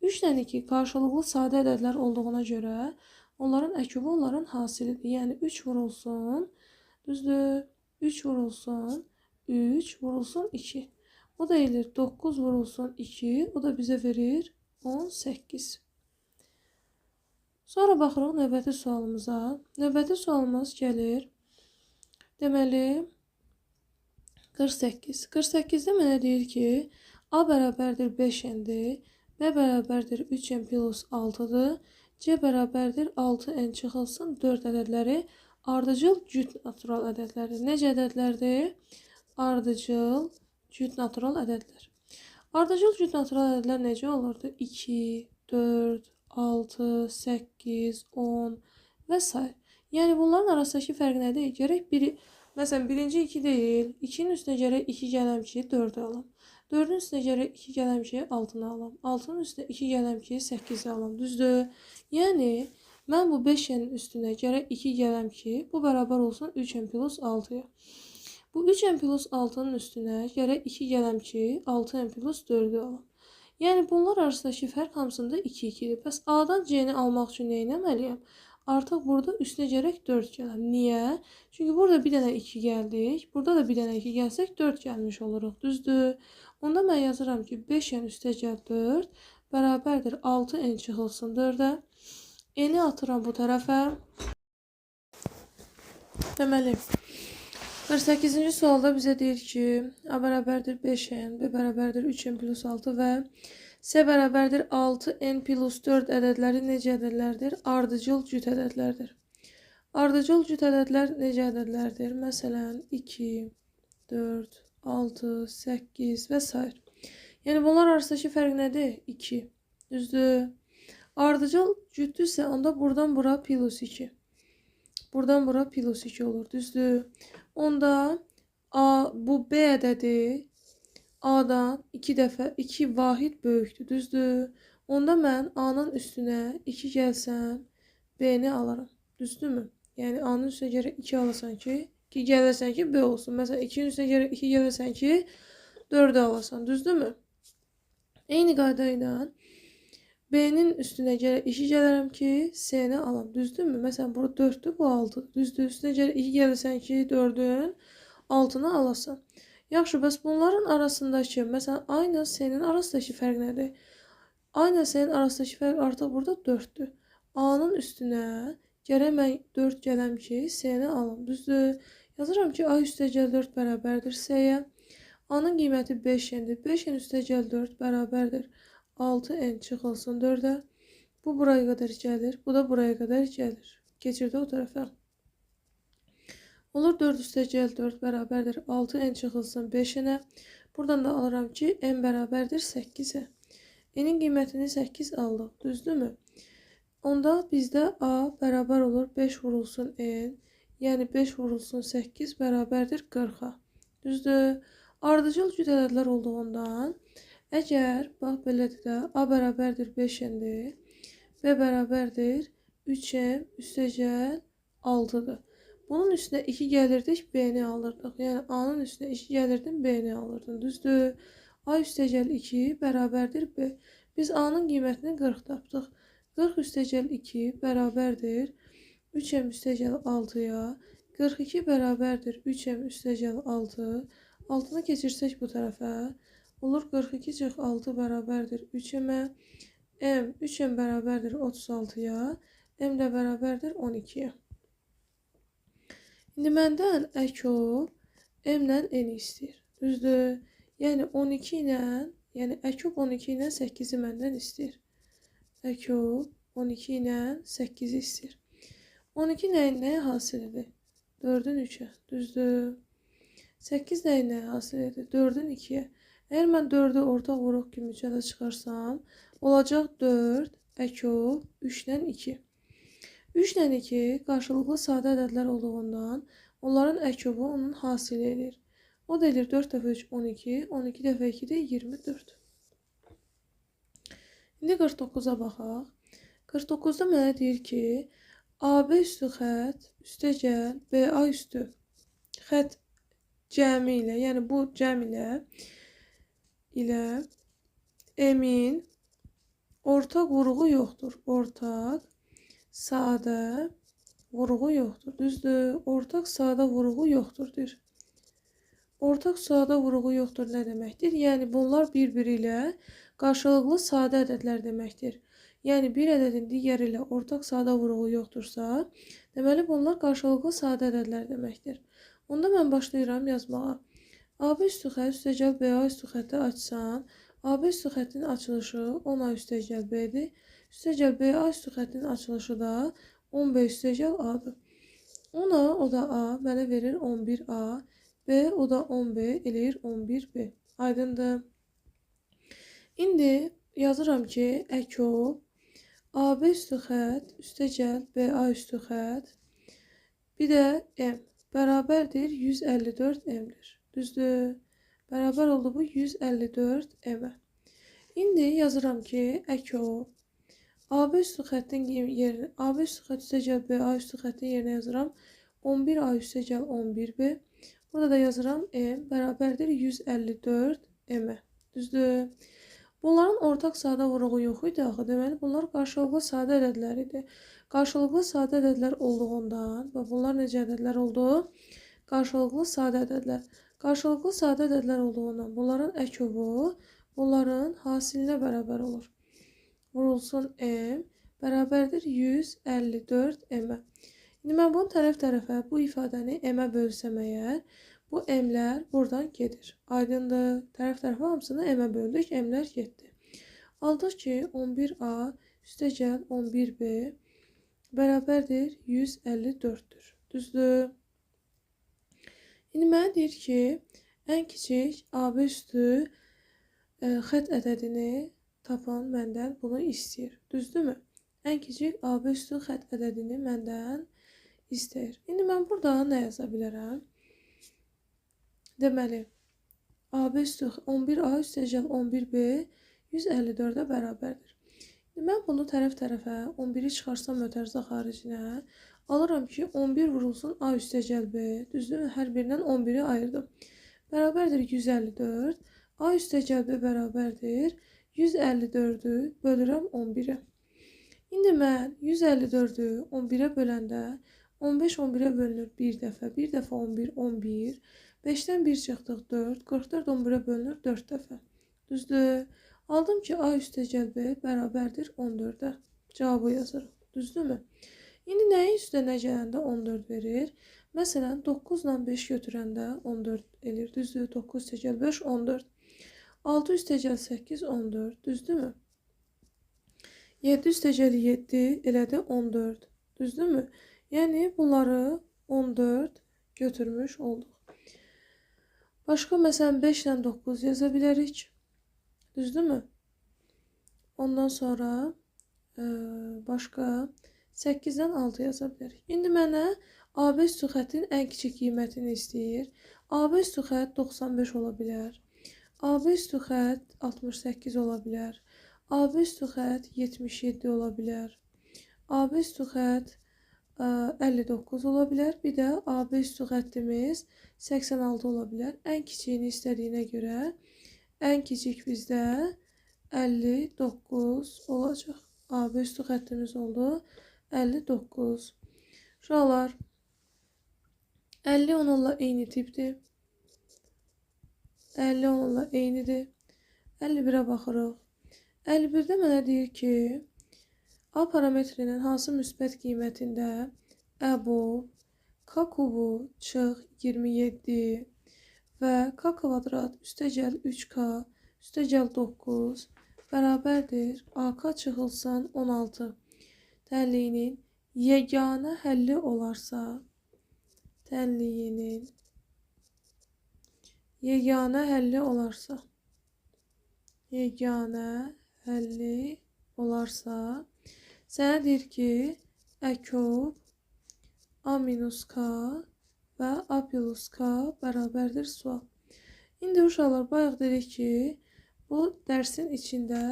3 ilə 2 qarşılıqlı sadə ədədlər olduğuna görə onların əkubu onların hasilidir. Yəni 3 vurulsun, düzdür, 3 vurulsun, 3 vurulsun 2. O da edir 9 vurulsun 2, o da bizə verir 18. Sonra baxırıq növbəti sualımıza. Növbəti sualımız gəlir. Deməli, 48. 48-də mənə deyir ki, A bərabərdir 5n-dir, B bərabərdir 3n plus 6-dır, C bərabərdir 6n çıxılsın 4 ədədləri ardıcıl cüt natural ədədlərdir. Necə ədədlərdir? Ardıcıl cüt natural ədədlər. Ardıcıl cüt natural ədədlər necə olurdu? 2, 4, 6, 8, 10 və s. Yəni bunların arasındakı fərq nədir? Gərək biri, məsələn, birinci 2 deyil, 2-nin üstünə gərək 2 gələm ki, 4-ü alam. 4-ün üstünə gərək 2 gələm ki, 6-nı alam. 6-nın üstünə 2 gələm ki, 8-i alam. Düzdür? Yəni, mən bu 5-nin üstünə gərək 2 gələm ki, bu bərabər olsun 3n plus 6-ya. Bu 3n plus 6-nın üstünə gərək 2 gələm ki, 6n plus 4-ü alam. Yəni, bunlar arasındakı fərq hamısında 2-2-dir. Bəs A-dan C-ni almaq üçün nə etməliyəm? Artıq burada üstünə gərək 4 gələm. Niyə? Çünki burada bir dənə 2 gəldik. Burada da bir dənə 2 gəlsək 4 gəlmiş oluruq. Düzdür? Onda mən yazıram ki, 5n üstəgəl 4 bərabərdir 6n çıxılsın 4-ə. N-i atıram bu tərəfə. Deməli, 48-ci sualda bizə deyir ki, A bərabərdir 5n, B bərabərdir 3n plus 6 və C bərabərdir 6n plus 4 ədədləri necə ədədlərdir? Ardıcıl cüt ədədlərdir. Ardıcıl cüt ədədlər necə ədədlərdir? Məsələn, 2, 4, 6, 8 və s. Yəni, bunlar arasındakı fərq nədir? 2. Düzdür? Ardıcıl cütdürsə, onda buradan bura plus 2. Buradan bura plus 2 olur. Düzdür? Onda bu B ədədi A-dan 2 dəfə 2 vahid böyükdür. Düzdür? Onda mən A-nın üstünə 2 gəlsəm, B-ni alaram. Düzdürmü? Yəni, A-nın üstünə gərək 2 alasan ki, 2 gələsən ki, B olsun. Məsələn, 2-nin üstünə gərək 2 gələsən ki, 4-ü alasan. Düzdürmü? Eyni qayda ilə B-nin üstünə gərək 2 gələrəm ki, C-ni alam. Düzdürmü? Məsələn, bura 4-dür, bu 6-dır. Düzdür? Üstünə gərək 2 gələsən ki, 4-ün 6-nı alasan. Yaxşı, bəs bunların arasındakı, məsələn, A ilə C-nin arasındakı fərq nədir? A ilə C-nin arasındakı fərq artıq burada 4-dür. A-nın üstünə gərək mən 4 gələm ki, C-ni alım. Düzdür? Yazıram ki, A üstəgəl 4 bərabərdir C-yə. A-nın qiyməti 5n-dir. 5n üstəgəl 4 bərabərdir 6n çıxılsın 4-ə. Bu buraya qədər gəlir, bu da buraya qədər gəlir. Keçirdi o tərəfə. Olur 4 üstəgəl 4 bərabərdir 6n çıxılsın 5n-ə. Buradan da alıram ki, n bərabərdir 8-ə. N-in qiymətini 8 aldıq. Düzdürmü? Onda bizdə A bərabər olur 5 vurulsun n. Yəni 5 vurulsun 8 bərabərdir 40-a. Düzdür? Ardıcıl cüt ədədlər olduğundan əgər, bax belədir də, A bərabərdir 5n-dir, B bərabərdir 3n üstəgəl 6-dır. Bunun üstünə 2 gəlirdik, B-ni alırdıq. Yəni, A-nın üstünə 2 gəlirdin, B-ni alırdın. Düzdür? A üstəgəl 2 bərabərdir B. Biz A-nın qiymətini 40 tapdıq. 40 üstəgəl 2 bərabərdir 3m üstəgəl 6-ya. 42 bərabərdir 3m üstəgəl 6. 6-nı keçirsək bu tərəfə. Olur 42 çıx 6 bərabərdir 3m-ə. 3m bərabərdir 36-ya. M də bərabərdir 12-yə. İndi məndən əkop m-lə n istəyir. Düzdür? Yəni 12 ilə, yəni əkop 12 ilə 8-i məndən istəyir. Əkop 12 ilə 8-i istəyir. 12 nəyə hasil edir? 4-ün 3-ə. Düzdür? 8 nəyə hasil edir? 4-ün 2-yə. Əgər mən 4-ü ortaq vuruq kimi 3-ə çıxarsam, olacaq 4 əkov 3-dən 2. 3-dən 2 qarşılıqlı sadə ədədlər olduğundan onların əkovu onun hasili edir. O da edir 4 dəfə 3 12, 12 dəfə 2 də 24. İndi 49-a baxaq. 49-da mənə deyir ki, AB üstü xət üstə gəl BA üstü xət cəmi ilə, yəni bu cəm ilə M-in ortaq vuruğu yoxdur. Ortaq sadə vuruğu yoxdur. Düzdür? Ortaq sadə vuruğu yoxdur deyir. Ortaq sadə vuruğu yoxdur nə deməkdir? Yəni bunlar bir-biri ilə qarşılıqlı sadə ədədlər deməkdir. Yəni bir ədədin digəri ilə ortaq sadə vuruğu yoxdursa, deməli bunlar qarşılıqlı sadə ədədlər deməkdir. Onda mən başlayıram yazmağa. AB üstü xət üstəgəl BA üstü xətti açsan, AB üstü xəttin açılışı 10A üstəgəl B-dir. Üstəgəl BA üstü xəttin açılışı da 10B üstəgəl A-dır. 10A o da A mənə verir 11A. B o da 10B eləyir 11B. Aydındır. İndi yazıram ki, əkov AB üstü xət üstəgəl BA üstü xət bir də M bərabərdir 154 M-dir. Düzdür? Bərabər oldu bu 154 M-ə. İndi yazıram ki, əkov AB üstü xəttin yerinə, AB üstü xət üstəgəl BA üstü xəttin yerinə yazıram 11A üstəgəl 11B. Burada da yazıram M bərabərdir 154 M-ə. Düzdür? Bunların ortaq sadə vuruğu yox idi axı. Deməli, bunlar qarşılıqlı sadə ədədlər idi. Qarşılıqlı sadə ədədlər olduğundan, və bunlar necə ədədlər oldu? Qarşılıqlı sadə ədədlər. Qarşılıqlı sadə ədədlər olduğundan bunların əkovu bunların hasilinə bərabər olur. Vurulsun M bərabərdir 154 M-ə. İndi mən bunu tərəf-tərəfə bu ifadəni M-ə bölsəm əgər, bu M-lər buradan gedir. Aydındır. Tərəf-tərəfə hamısını M-ə böldük, M-lər getdi. Aldıq ki, 11A üstəgəl 11B bərabərdir 154-dür. Düzdür? İndi mənə deyir ki, ən kiçik AB üstü xət ədədini tapan məndən bunu istəyir. Düzdürmü? Ən kiçik AB üstü xət ədədini məndən istəyir. İndi mən burada nə yaza bilərəm? Deməli, AB üstü 11A üstəgəl 11B 154-ə bərabərdir. İndi mən bunu tərəf-tərəfə 11-i çıxarsam ötərizə xaricinə, alıram ki, 11 vurulsun A üstəgəl B. Düzdür? Hər birindən 11-i ayırdım. Bərabərdir 154. A üstəgəl B bərabərdir 154-ü bölürəm 11-ə. İndi mən 154-ü 11-ə böləndə 15 11-ə bölünür 1 dəfə. 1 dəfə 11, 11. 5-dən 1 çıxdıq 4. 44 11-ə bölünür 4 dəfə. Düzdür? Aldım ki, A üstəgəl B bərabərdir 14-ə. Cavabı yazırım. Düzdürmü? İndi nəyin üstünə gələndə 14 verir? Məsələn, 9 ilə 5 götürəndə 14 elir. Düzdür? 9 üstəgəl 5, 14. 6 üstəgəl 8, 14. Düzdürmü? 7 üstəgəl 7 elədi 14. Düzdürmü? Yəni, bunları 14 götürmüş olduq. Başqa, məsələn, 5 ilə 9 yaza bilərik. Düzdürmü? Ondan sonra başqa 8-dən 6 yaza bilərik. İndi mənə AB üstü xəttin ən kiçik qiymətini istəyir. AB üstü xət 95 ola bilər. AB üstü xət 68 ola bilər. AB üstü xət 77 ola bilər. AB üstü xət 59 ola bilər. Bir də AB üstü xəttimiz 86 ola bilər. Ən kiçiyini istədiyinə görə ən kiçik bizdə 59 olacaq. AB üstü xəttimiz oldu 59. Uşaqlar, 50 onunla eyni tipdir. 50 onunla eynidir. 51-ə baxırıq. 51-də mənə deyir ki, A parametrinin hansı müsbət qiymətində əbu, K kubu çıx 27 və K kvadrat üstəgəl 3K üstəgəl 9 bərabərdir AK çıxılsın 16 tənliyinin yeganə həlli olarsa, tənliyinin yeganə həlli olarsa, yeganə həlli olarsa, sənə deyir ki, ə kub a minus k və a plus k bərabərdir sual. İndi uşaqlar, bayaq dedik ki, bu dərsin içində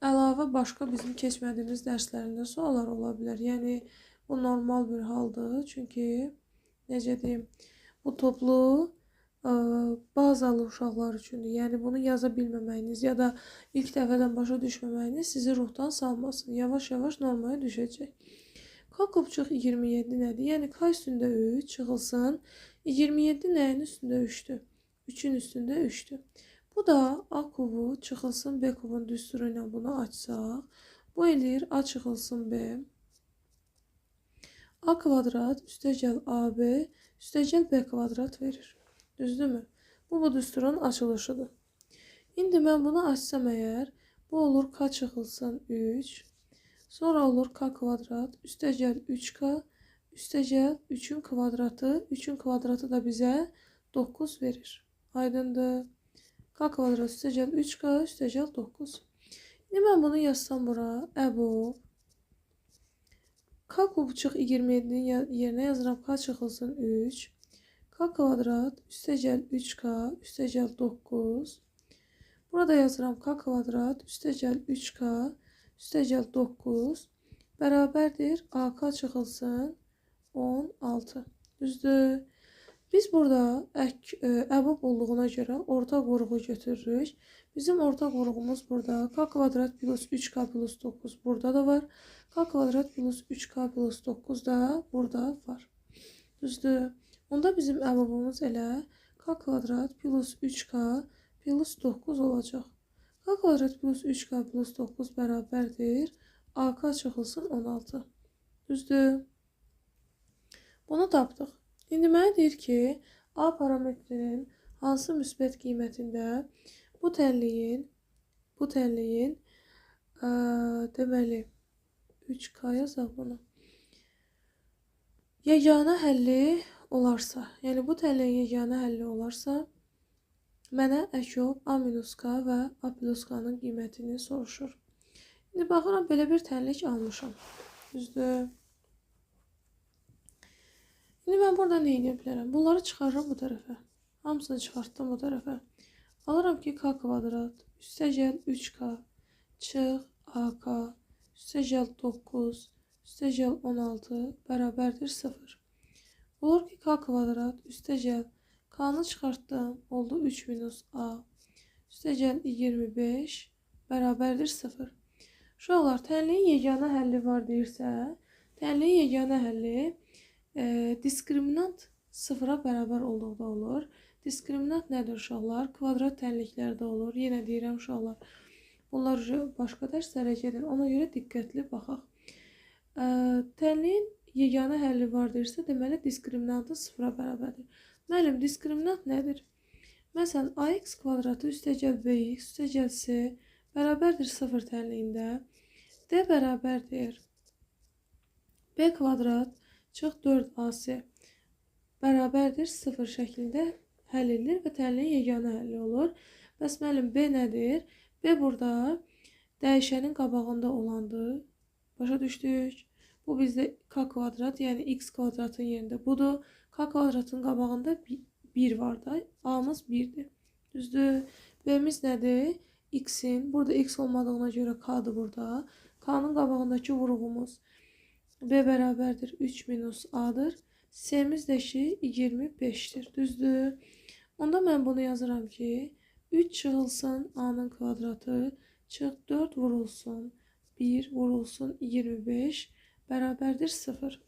əlavə başqa bizim keçmədiyimiz dərslərində suallar ola bilər. Yəni, bu normal bir haldır. Çünki, necə deyim, bu toplu bazalı uşaqlar üçündür. Yəni, bunu yaza bilməməyiniz ya da ilk dəfədən başa düşməməyiniz sizi ruhdan salmasın. Yavaş-yavaş normaya düşəcək. K kub çıx 27 nədir? Yəni, K üstündə 3 çıxılsın. 27 nəyin üstündə 3-dür? 3-ün üstündə 3-dür. Bu da A kubu çıxılsın B kubun düsturu ilə bunu açsaq. Bu eləyir A çıxılsın B. A kvadrat üstəgəl AB üstəgəl B kvadrat verir. Düzdürmü? Bu düsturun açılışıdır. İndi mən bunu açsam əgər, bu olur K çıxılsın 3. Sonra olur K kvadrat üstəgəl 3K üstəgəl 3-ün kvadratı. 3-ün kvadratı da bizə 9 verir. Aydındır. K kvadrat üstəgəl 3K üstəgəl 9. İndi mən bunu yazsam bura. Əbu. K kub çıx 27-nin yerinə yazıram. K çıxılsın 3. K kvadrat üstəgəl 3K üstəgəl 9. Burada yazıram K kvadrat üstəgəl 3K üstəgəl 9 bərabərdir AK çıxılsın 16. Düzdür. Biz burada əbab olduğuna görə ortaq vuruğu götürürük. Bizim ortaq vuruğumuz burada K kvadrat plus 3K plus 9 burada da var. K kvadrat plus 3K plus 9 da burada var. Düzdür. Onda bizim əbabımız elə K kvadrat plus 3K plus 9 olacaq. K kvadrat plus 3K plus 9 bərabərdir. AK çıxılsın 16. Düzdür. Bunu tapdıq. İndi mənə deyir ki, A parametrinin hansı müsbət qiymətində bu tənliyin deməli 3K yazaq bunu. Yeganə həlli olarsa, yəni bu tənliyin yeganə həlli olarsa, mənə əkub A minus K və A plus K-nın qiymətini soruşur. İndi baxıram, belə bir tənlik almışam. Düzdür. İndi mən burada nə edə bilərəm? Bunları çıxarıram bu tərəfə. Hamısını çıxartdım bu tərəfə. Alıram ki, K kvadrat üstəgəl 3K çıx AK üstəgəl 9 üstəgəl 16 bərabərdir 0. Olur ki, K kvadrat üstəgəl K-nı çıxartdım. Oldu 3 minus A üstəgəl 25 bərabərdir 0. Uşaqlar, tənliyin yeganə həlli var deyirsə, tənliyin yeganə həlli diskriminant 0-a bərabər olduqda olur. Diskriminant nədir uşaqlar? Kvadrat tənliklərdə olur. Yenə deyirəm uşaqlar, bunlar başqa dərslərə gedir. Ona görə diqqətli baxaq. Tənliyin yeganə həlli var deyirsə, deməli diskriminantı 0-a bərabərdir. Müəllim, diskriminant nədir? Məsələn, AX kvadratı üstəgəl BX üstəgəl C bərabərdir 0 tənliyində. D bərabərdir B kvadrat çıx 4AC bərabərdir 0 şəklində həll edilir və tənliyin yeganə həlli olur. Bəs müəllim, B nədir? B burada dəyişənin qabağında olandır. Başa düşdük. Bu bizdə K kvadrat, yəni X kvadratın yerində budur. K kvadratın qabağında 1 var da. A'mız 1'dir. Düzdür. B'miz nədir? X'in. Burada X olmadığına görə K'dır burada. K'nın qabağındakı vuruğumuz B bərabərdir 3 minus A'dır. C'miz də ki 25'dir. Düzdür. Onda mən bunu yazıram ki 3 çıxılsın A'nın kvadratı çıx 4 vurulsun 1 vurulsun 25 bərabərdir 0.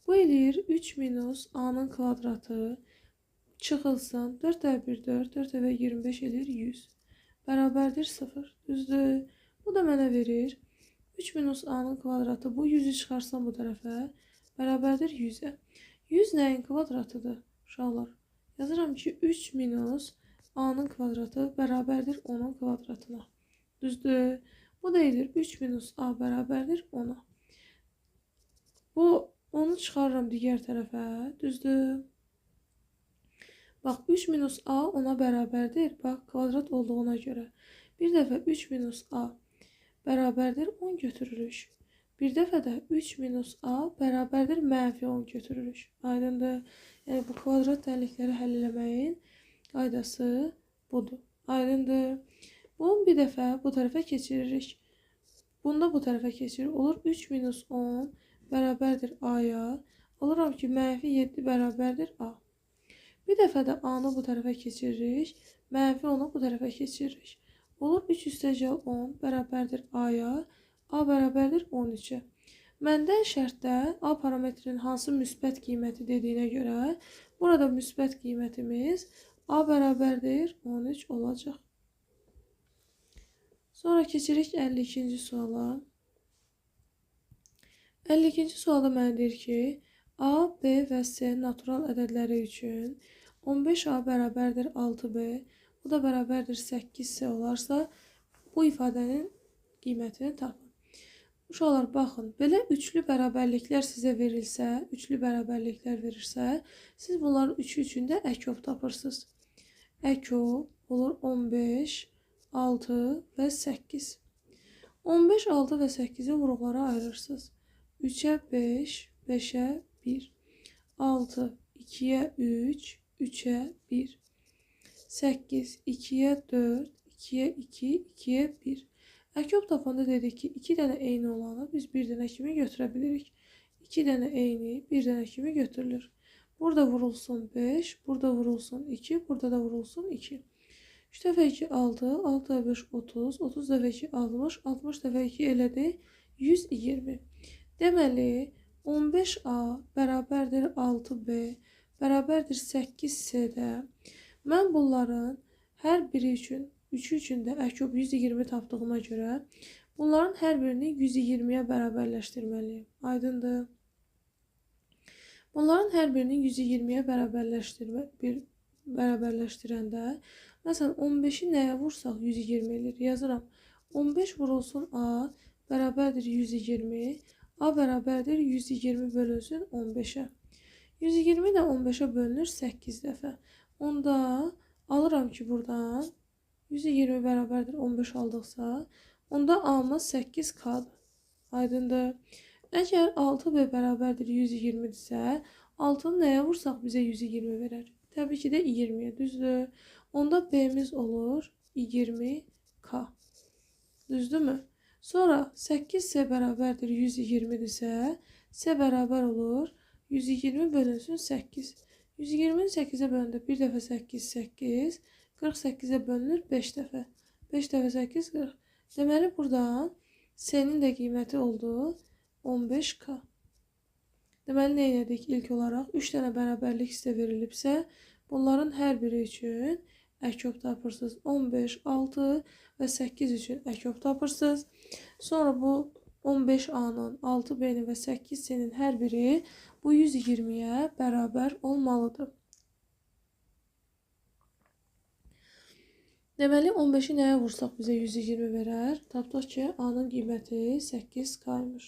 Bu eləyir 3 minus A-nın kvadratı çıxılsın 4 ə 1 4 4 ə 25 eləyir 100 bərabərdir 0. Düzdür. Bu da mənə verir 3 minus A-nın kvadratı, bu 100'ü çıxarsam bu tərəfə bərabərdir 100'ə. 100 nəyin kvadratıdır? Uşaqlar, yazıram ki 3 minus A-nın kvadratı bərabərdir 10'un kvadratına. Düzdür. Bu da eləyir 3 minus A bərabərdir 10'a. Bu onu çıxarıram digər tərəfə. Düzdür. Bax 3 minus A 10'a bərabərdir. Bax kvadrat olduğuna görə. Bir dəfə 3 minus A bərabərdir 10 götürürük. Bir dəfə də 3 minus a bərabərdir mənfi 10 götürürük. Aydındır. Yəni bu kvadrat dəlikləri həll eləməyin qaydası budur. Aydındır. Bunu bir dəfə bu tərəfə keçiririk. Bunu da bu tərəfə keçirir. Olur 3 minus 10 bərabərdir a-ya. Alıram ki, mənfi 7 bərabərdir a. Bir dəfə də a-nı bu tərəfə keçiririk. Mənfi 10'u bu tərəfə keçiririk. Olur 3 üstəgəl 10 bərabərdir a-ya. A bərabərdir 13'e. Məndən şərtdə A parametrinin hansı müsbət qiyməti dediyinə görə burada müsbət qiymətimiz A bərabərdir 13 olacaq. Sonra keçirik 52-ci suala. 52-ci sualda mənə deyir ki, A, B və C natural ədədləri üçün 15A bərabərdir 6B, bu da bərabərdir 8C olarsa, bu ifadənin qiymətini tapın. Uşaqlar, baxın, belə üçlü bərabərliklər sizə verilsə, siz bunların üçü üçün də əkov tapırsınız. Əkov olur 15, 6 və 8. 15, 6 və 8'i vuruqlara ayırırsınız. 3'ə 5, 5'ə 1, 6, 2'yə 3, 3'ə 1, 8, 2'yə 4, 2'yə 2, 2'yə 1. Əkov tapanda dedik ki, 2 dənə eyni olanı biz 1 dənə kimi götürə bilirik. 2 dənə eyni 1 dənə kimi götürülür. Burada vurulsun 5, burada vurulsun 2, burada da vurulsun 2. 3 dəfə 2 6, 6 dəfə 5 30, 30 dəfə 2 60, 60 dəfə 2 elədi 120. Deməli 15A bərabərdir 6B bərabərdir 8C-də mən bunların hər biri üçün, üçü üçün də əkov 120 tapdığıma görə bunların hər birini 120'yə bərabərləşdirməliyim. Aydındır. Bunların hər birini 120'yə bərabərləşdirəndə məsələn 15'i nəyə vursaq 120 elir. Yazıram. 15 vurulsun A bərabərdir 120. A bərabərdir 120 bölünsün 15'ə. 120 də 15'ə bölünür 8 dəfə. Onda alıram ki, buradan 120 bərabərdir 15 aldıqsa, onda A-mız 8K-dır. Aydındır. Əgər 6B bərabərdir 120-dirsə, 6'nı nəyə vursaq bizə 120 verər? Təbii ki də 20'yə, düzdür. Onda B-miz olur 20K. Düzdürmü? Sonra 8C bərabərdir 120-dirsə, C bərabər olur 120 bölünsün 8. 120'ni 8'ə bölündə bir dəfə 8, 8. 48'ə bölünür 5 dəfə. 5 dəfə 8, 40. Deməli, buradan C-nin də qiyməti oldu 15K. Deməli, nə elədik? İlk olaraq 3 dənə bərabərlik sizə verilibsə, bunların hər biri üçün əkov tapırsınız. 15, 6 və 8 üçün əkov tapırsınız. Sonra bu 15A-nın, 6B-nin və 8C-nin hər biri bu 120'yə bərabər olmalıdır. Deməli, 15'i nəyə vursaq bizə 120 verər? Tapdıq ki, A-nın qiyməti 8K-ymış.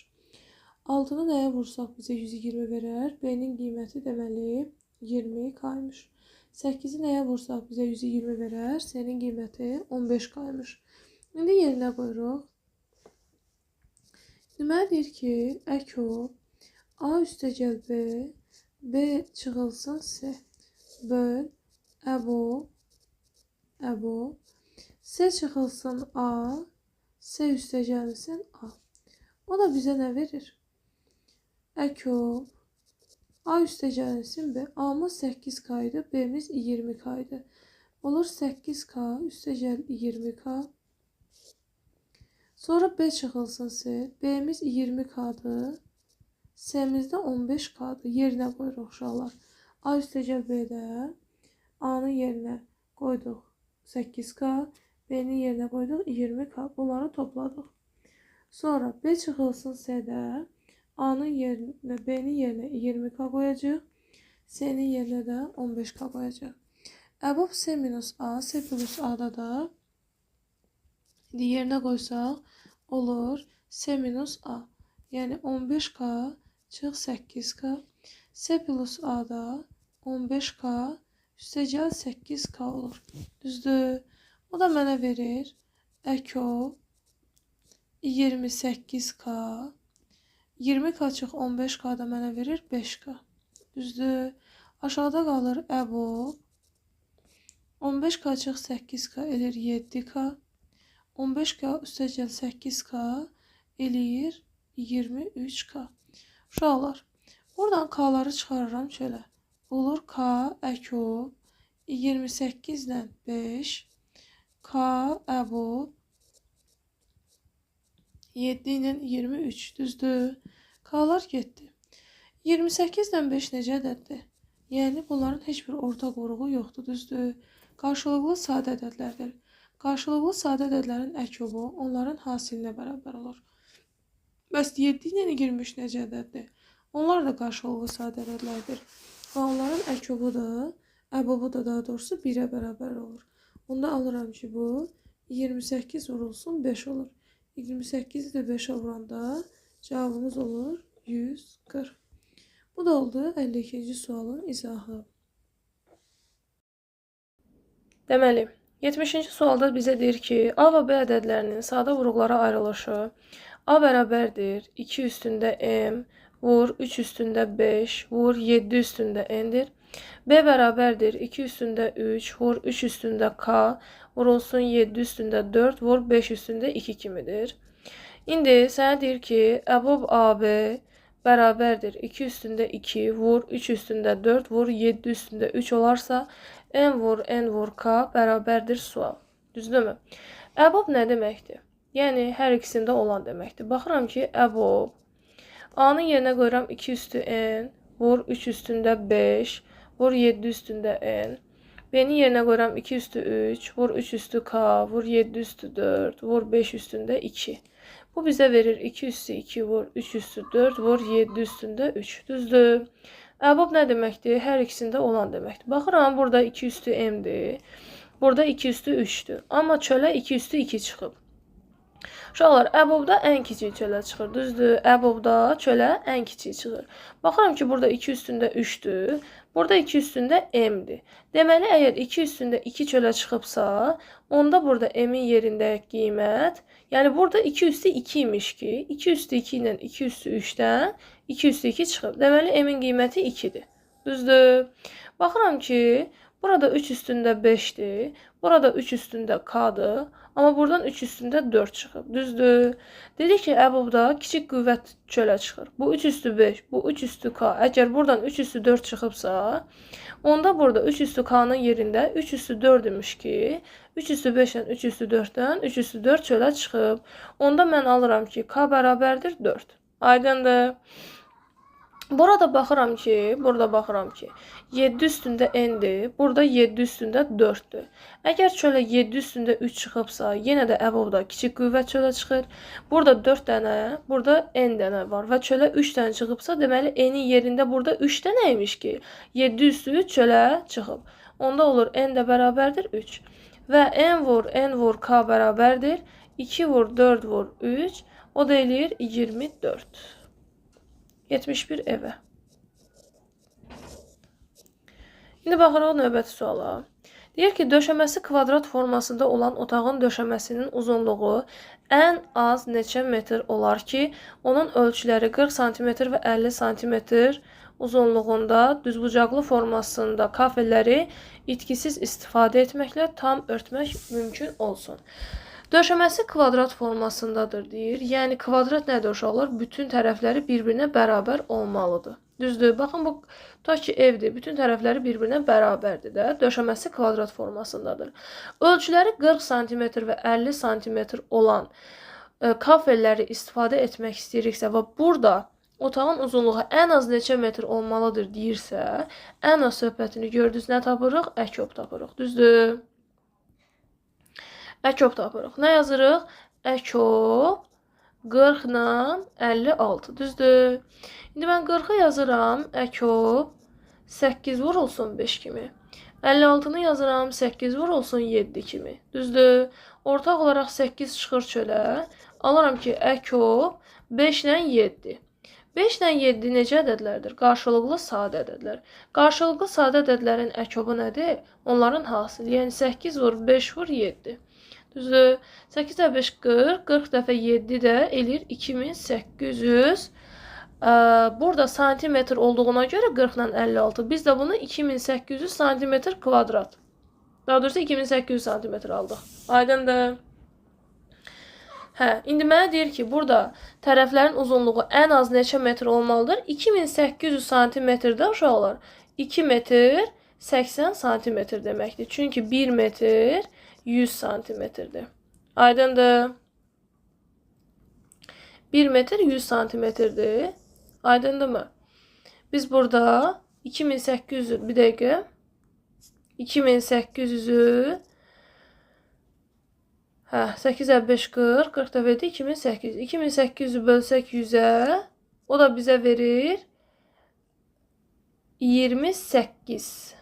6'nı nəyə vursaq bizə 120 verər? B-nin qiyməti deməli 20K-ymış. 8'i nəyə vursaq bizə 120 verər? C-nin qiyməti 15K-ymış. İndi yerinə qoyuruq. Deməli, deyir ki, əkov A üstəgəl B, B çıxılsın C, böl, əbo, C çıxılsın A, C üstəgəlsin A. O da bizə nə verir? Əkov A üstəgəlsin B. A-mız 8K idi, B-miz 20K idi. Olur 8K üstəgəl 20K. Sonra B çıxılsın C. B-miz 20K-dır. C-mizdə 15K-dır. Yerinə qoyuruq uşaqlar. A üstəgəl B-də A-nın yerinə qoyduq 8K. B-nin yerinə qoyduq 20K. Bunları topladıq. Sonra B çıxılsın C-də A-nın yerinə, B-nin yerinə 20K qoyacaq. C-nin yerinə də 15K qoyacaq. Əbob C minus A, C plus A-da da yerinə qoysaq olur C minus A. Yəni 15K çıx 8K. C plus A-da 15K üstəgəl 8K olur. Düzdür. O da mənə verir əkov 28k. 20k çıx 15k da mənə verir 5k. Düzdür? Aşağıda qalır əbob. 15k çıx 8k eləyir 7k. 15k üstə gəl 8k eləyir 23k. Uşaqlar, buradan k'ları çıxarıram çölə. Olur k əkob 28 ilə 5 k əbob 7 ilə 23, düzdür? K'lar getdi. 28 ilə 5 necə ədəddir? Yəni, bunların heç bir ortaq vuruğu yoxdur, düzdür? Qarşılıqlı sadə ədədlərdir. Qarşılıqlı sadə ədədlərin əkobu onların hasilinə bərabər olur. Bəs 7 ilə 23 necə ədəddir? Onlar da qarşılıqlı sadə ədədlərdir. Və onların əkobu da, əbobu da daha doğrusu 1-ə bərabər olur. Onda alıram ki, bu 28 vurulsun 5 olur. 28-i də 5'ə vuranda cavabımız olur 140. Bu da oldu 52-ci sualın izahı. Deməli, 70-ci sualda bizə deyir ki, A və B ədədlərinin sadə vuruqlara ayrılışı A bərabərdir 2 üstündə M vur 3 üstündə 5 vur 7 üstündə N'dir. B bərabərdir 2 üstündə 3 vur 3 üstündə K vurulsun 7 üstündə 4 vur 5 üstündə 2 kimidir. İndi sənə deyir ki, əbob AB bərabərdir 2 üstündə 2 vur 3 üstündə 4 vur 7 üstündə 3 olarsa N vur K bərabərdir sual. Düzdürmü? Əbob nə deməkdir? Yəni, hər ikisində olan deməkdir. Baxıram ki, əbob A-nın yerinə qoyuram 2 üstü N vur 3 üstündə 5 vur 7 üstündə N. B-nin yerinə qoyuram 2 üstü 3 vur 3 üstü K vur 7 üstü 4 vur 5 üstündə 2. Bu bizə verir 2 üstü 2 vur 3 üstü 4 vur 7 üstündə 3. Düzdür? Əbob nə deməkdir? Hər ikisində olan deməkdir. Baxıram, burada 2 üstü M-dir. Burada 2 üstü 3-dür. Amma çölə 2 üstü 2 çıxıb. Uşaqlar, əbobda ən kiçik çölə çıxır, düzdür? Əbobda çölə ən kiçik çıxır. Baxıram ki, burada 2 üstündə 3-dür. Burada 2 üstündə M-dir. Deməli, əgər 2 üstündə 2 çölə çıxıbsa, onda burada M-in yerində qiymət, yəni burada 2 üstü 2 imiş ki, 2 üstü 2 ilə 2 üstü 3-dən 2 üstü 2 çıxıb. Deməli, M-in qiyməti 2-dir. Düzdür? Baxıram ki, burada 3 üstündə 5-dir. Burada 3 üstündə K-dır. Amma buradan 3 üstündə 4 çıxıb. Düzdür? Dedik ki, əbobda kiçik qüvvət çölə çıxır. Bu 3 üstü 5, bu 3 üstü K. Əgər buradan 3 üstü 4 çıxıbsa, onda burada 3 üstü K-nın yerində 3 üstü 4 imiş ki, 3 üstü 5-dən 3 üstü 4-dən 3 üstü 4 çölə çıxıb. Onda mən alıram ki, K bərabərdir 4. Aydındır. Burada baxıram ki, 7 üstündə N-dir, burada 7 üstündə 4-dür. Əgər çölə 7 üstündə 3 çıxıbsa, yenə də əbobda kiçik qüvvət çölə çıxır. Burada 4 dənə, burada N dənə var və çölə 3 dənə çıxıbsa, deməli N-in yerində burada 3 dənə imiş ki, 7 üstü 3 çölə çıxıb. Onda olur N də bərabərdir 3. Və N vur K bərabərdir 2 vur 4 vur 3, o da eləyir 24. 71 evə. İndi baxırıq növbəti suala. Deyir ki, döşəməsi kvadrat formasında olan otağın döşəməsinin uzunluğu ən az neçə metr olar ki, onun ölçüləri 40 cm və 50 cm uzunluğunda düzbucaqlı formasında kafelləri itkisiz istifadə etməklə tam örtmək mümkün olsun. Döşəməsi kvadrat formasındadır deyir. Yəni kvadrat nədir uşaqlar? Bütün tərəfləri bir-birinə bərabər olmalıdır. Düzdür? Baxın, bu ta ki evdir. Bütün tərəfləri bir-birinə bərabərdir də. Döşəməsi kvadrat formasındadır. Ölçüləri 40 cm və 50 cm olan kafelləri istifadə etmək istəyiriksə və burada otağın uzunluğu ən az neçə metr olmalıdır deyirsə, ən az söhbətini gördünüz, nə tapırıq? Əkob tapırıq. Düzdür? Əkob tapırıq. Nə yazırıq? Əkob 40 ilə 56. Düzdür? İndi mən 40-ı yazıram. Əkob 8 vurulsun 5 kimi. 56-nı yazıram. 8 vurulsun 7 kimi. Düzdür? Ortaq olaraq 8 çıxır çölə. Alıram ki, əkob 5 ilə 7. 5 ilə 7 necə ədədlərdir? Qarşılıqlı sadə ədədlər. Qarşılıqlı sadə ədədlərin əkobu nədir? Onların hasili. Yəni 8 vur 5 vur 7. Düzdür? 8 də 5 40. 40 dəfə 7 də eləyir 2800. Burada santimetr olduğuna görə 40 ilə 56. Biz də bunu 2800 santimetr kvadrat. Daha doğrusu 2800 santimetr aldıq. Aydındır. İndi mənə deyir ki, burada tərəflərin uzunluğu ən az neçə metr olmalıdır? 2800 santimetrdə uşaqlar 2 metr 80 santimetr deməkdir. Çünki 1 metr 100 santimetrdir. Aydındır. 1 metr 100 santimetrdir. Aydındırmı? Biz burada 2800'ü bir dəqiqə 2800'ü 8 ə 5 40 40 da verdi 2800. 2800'ü bölsək 100'ə o da bizə verir 28.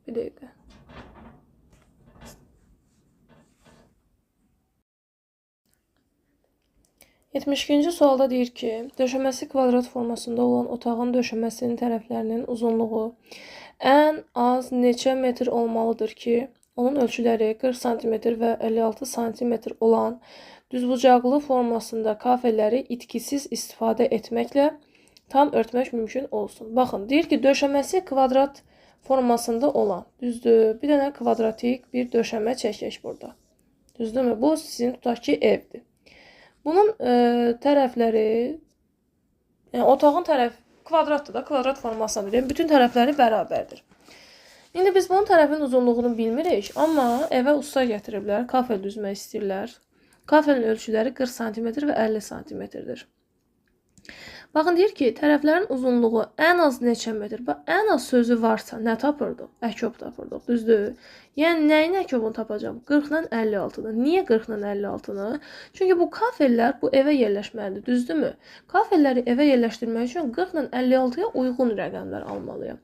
Bir dəqiqə. Yetmiş-ikinci sualda deyir ki, döşəməsi kvadrat formasında olan otağın döşəməsinin tərəflərinin uzunluğu ən az neçə metr olmalıdır ki, onun ölçüləri 40 cm və 56 cm olan düzbucaqlı formasında kafelləri itkisiz istifadə etməklə tam örtmək mümkün olsun. Baxın, deyir ki, döşəməsi kvadrat formasında olan, düzdür, bir dənə kvadratik bir döşəmə çəkək burada. Düzdürmü? Bu sizin tutaq ki, evdir. Bunun tərəfləri, yəni otağın kvadratdır da, kvadrat formasında deyim, bütün tərəfləri bərabərdir. İndi biz bunun tərəfin uzunluğunu bilmirik, amma evə usta gətiriblər, kafel düzmək istəyirlər. Kafelin ölçüləri 40 cm və 50 cm-dir. Baxın, deyir ki, tərəflərin uzunluğu ən az neçə metr? Ən az sözü varsa, nə tapırdıq? Əkob tapırdıq, düzdür? Yəni, nəyin əkobunu tapacağım? 40 ilə 56-nı. Niyə 40 ilə 56-nı? Çünki bu kafellər bu evə yerləşməlidir, düzdürmü? Kafelləri evə yerləşdirmək üçün 40 ilə 56-ya uyğun rəqəmlər almalıyam.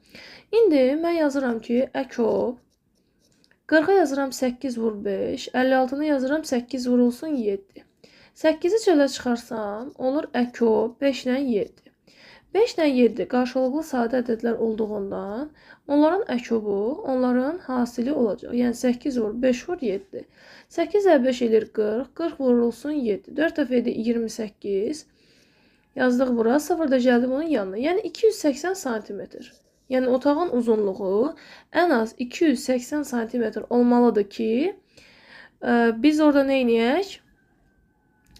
İndi mən yazıram ki, əkob 40-a yazıram 8 vur 5, 56-nı yazıram 8 vurulsun 7. 8-i çölə çıxarsam, olur əkob 5 ilə 7. 5 ilə 7 qarşılıqlı sadə ədədlər olduğundan, onların əkobu, onların hasili olacaq. Yəni 8 vur 5 vur 7. 8 ə 5 elir 40, 40 vurulsun 7. 4 dəfə edir 28. Yazdıq bura, 0 da gəldi bunun yanına. Yəni 280 cm. Yəni otağın uzunluğu ən az 280 cm olmalıdır ki, biz orada nə edək?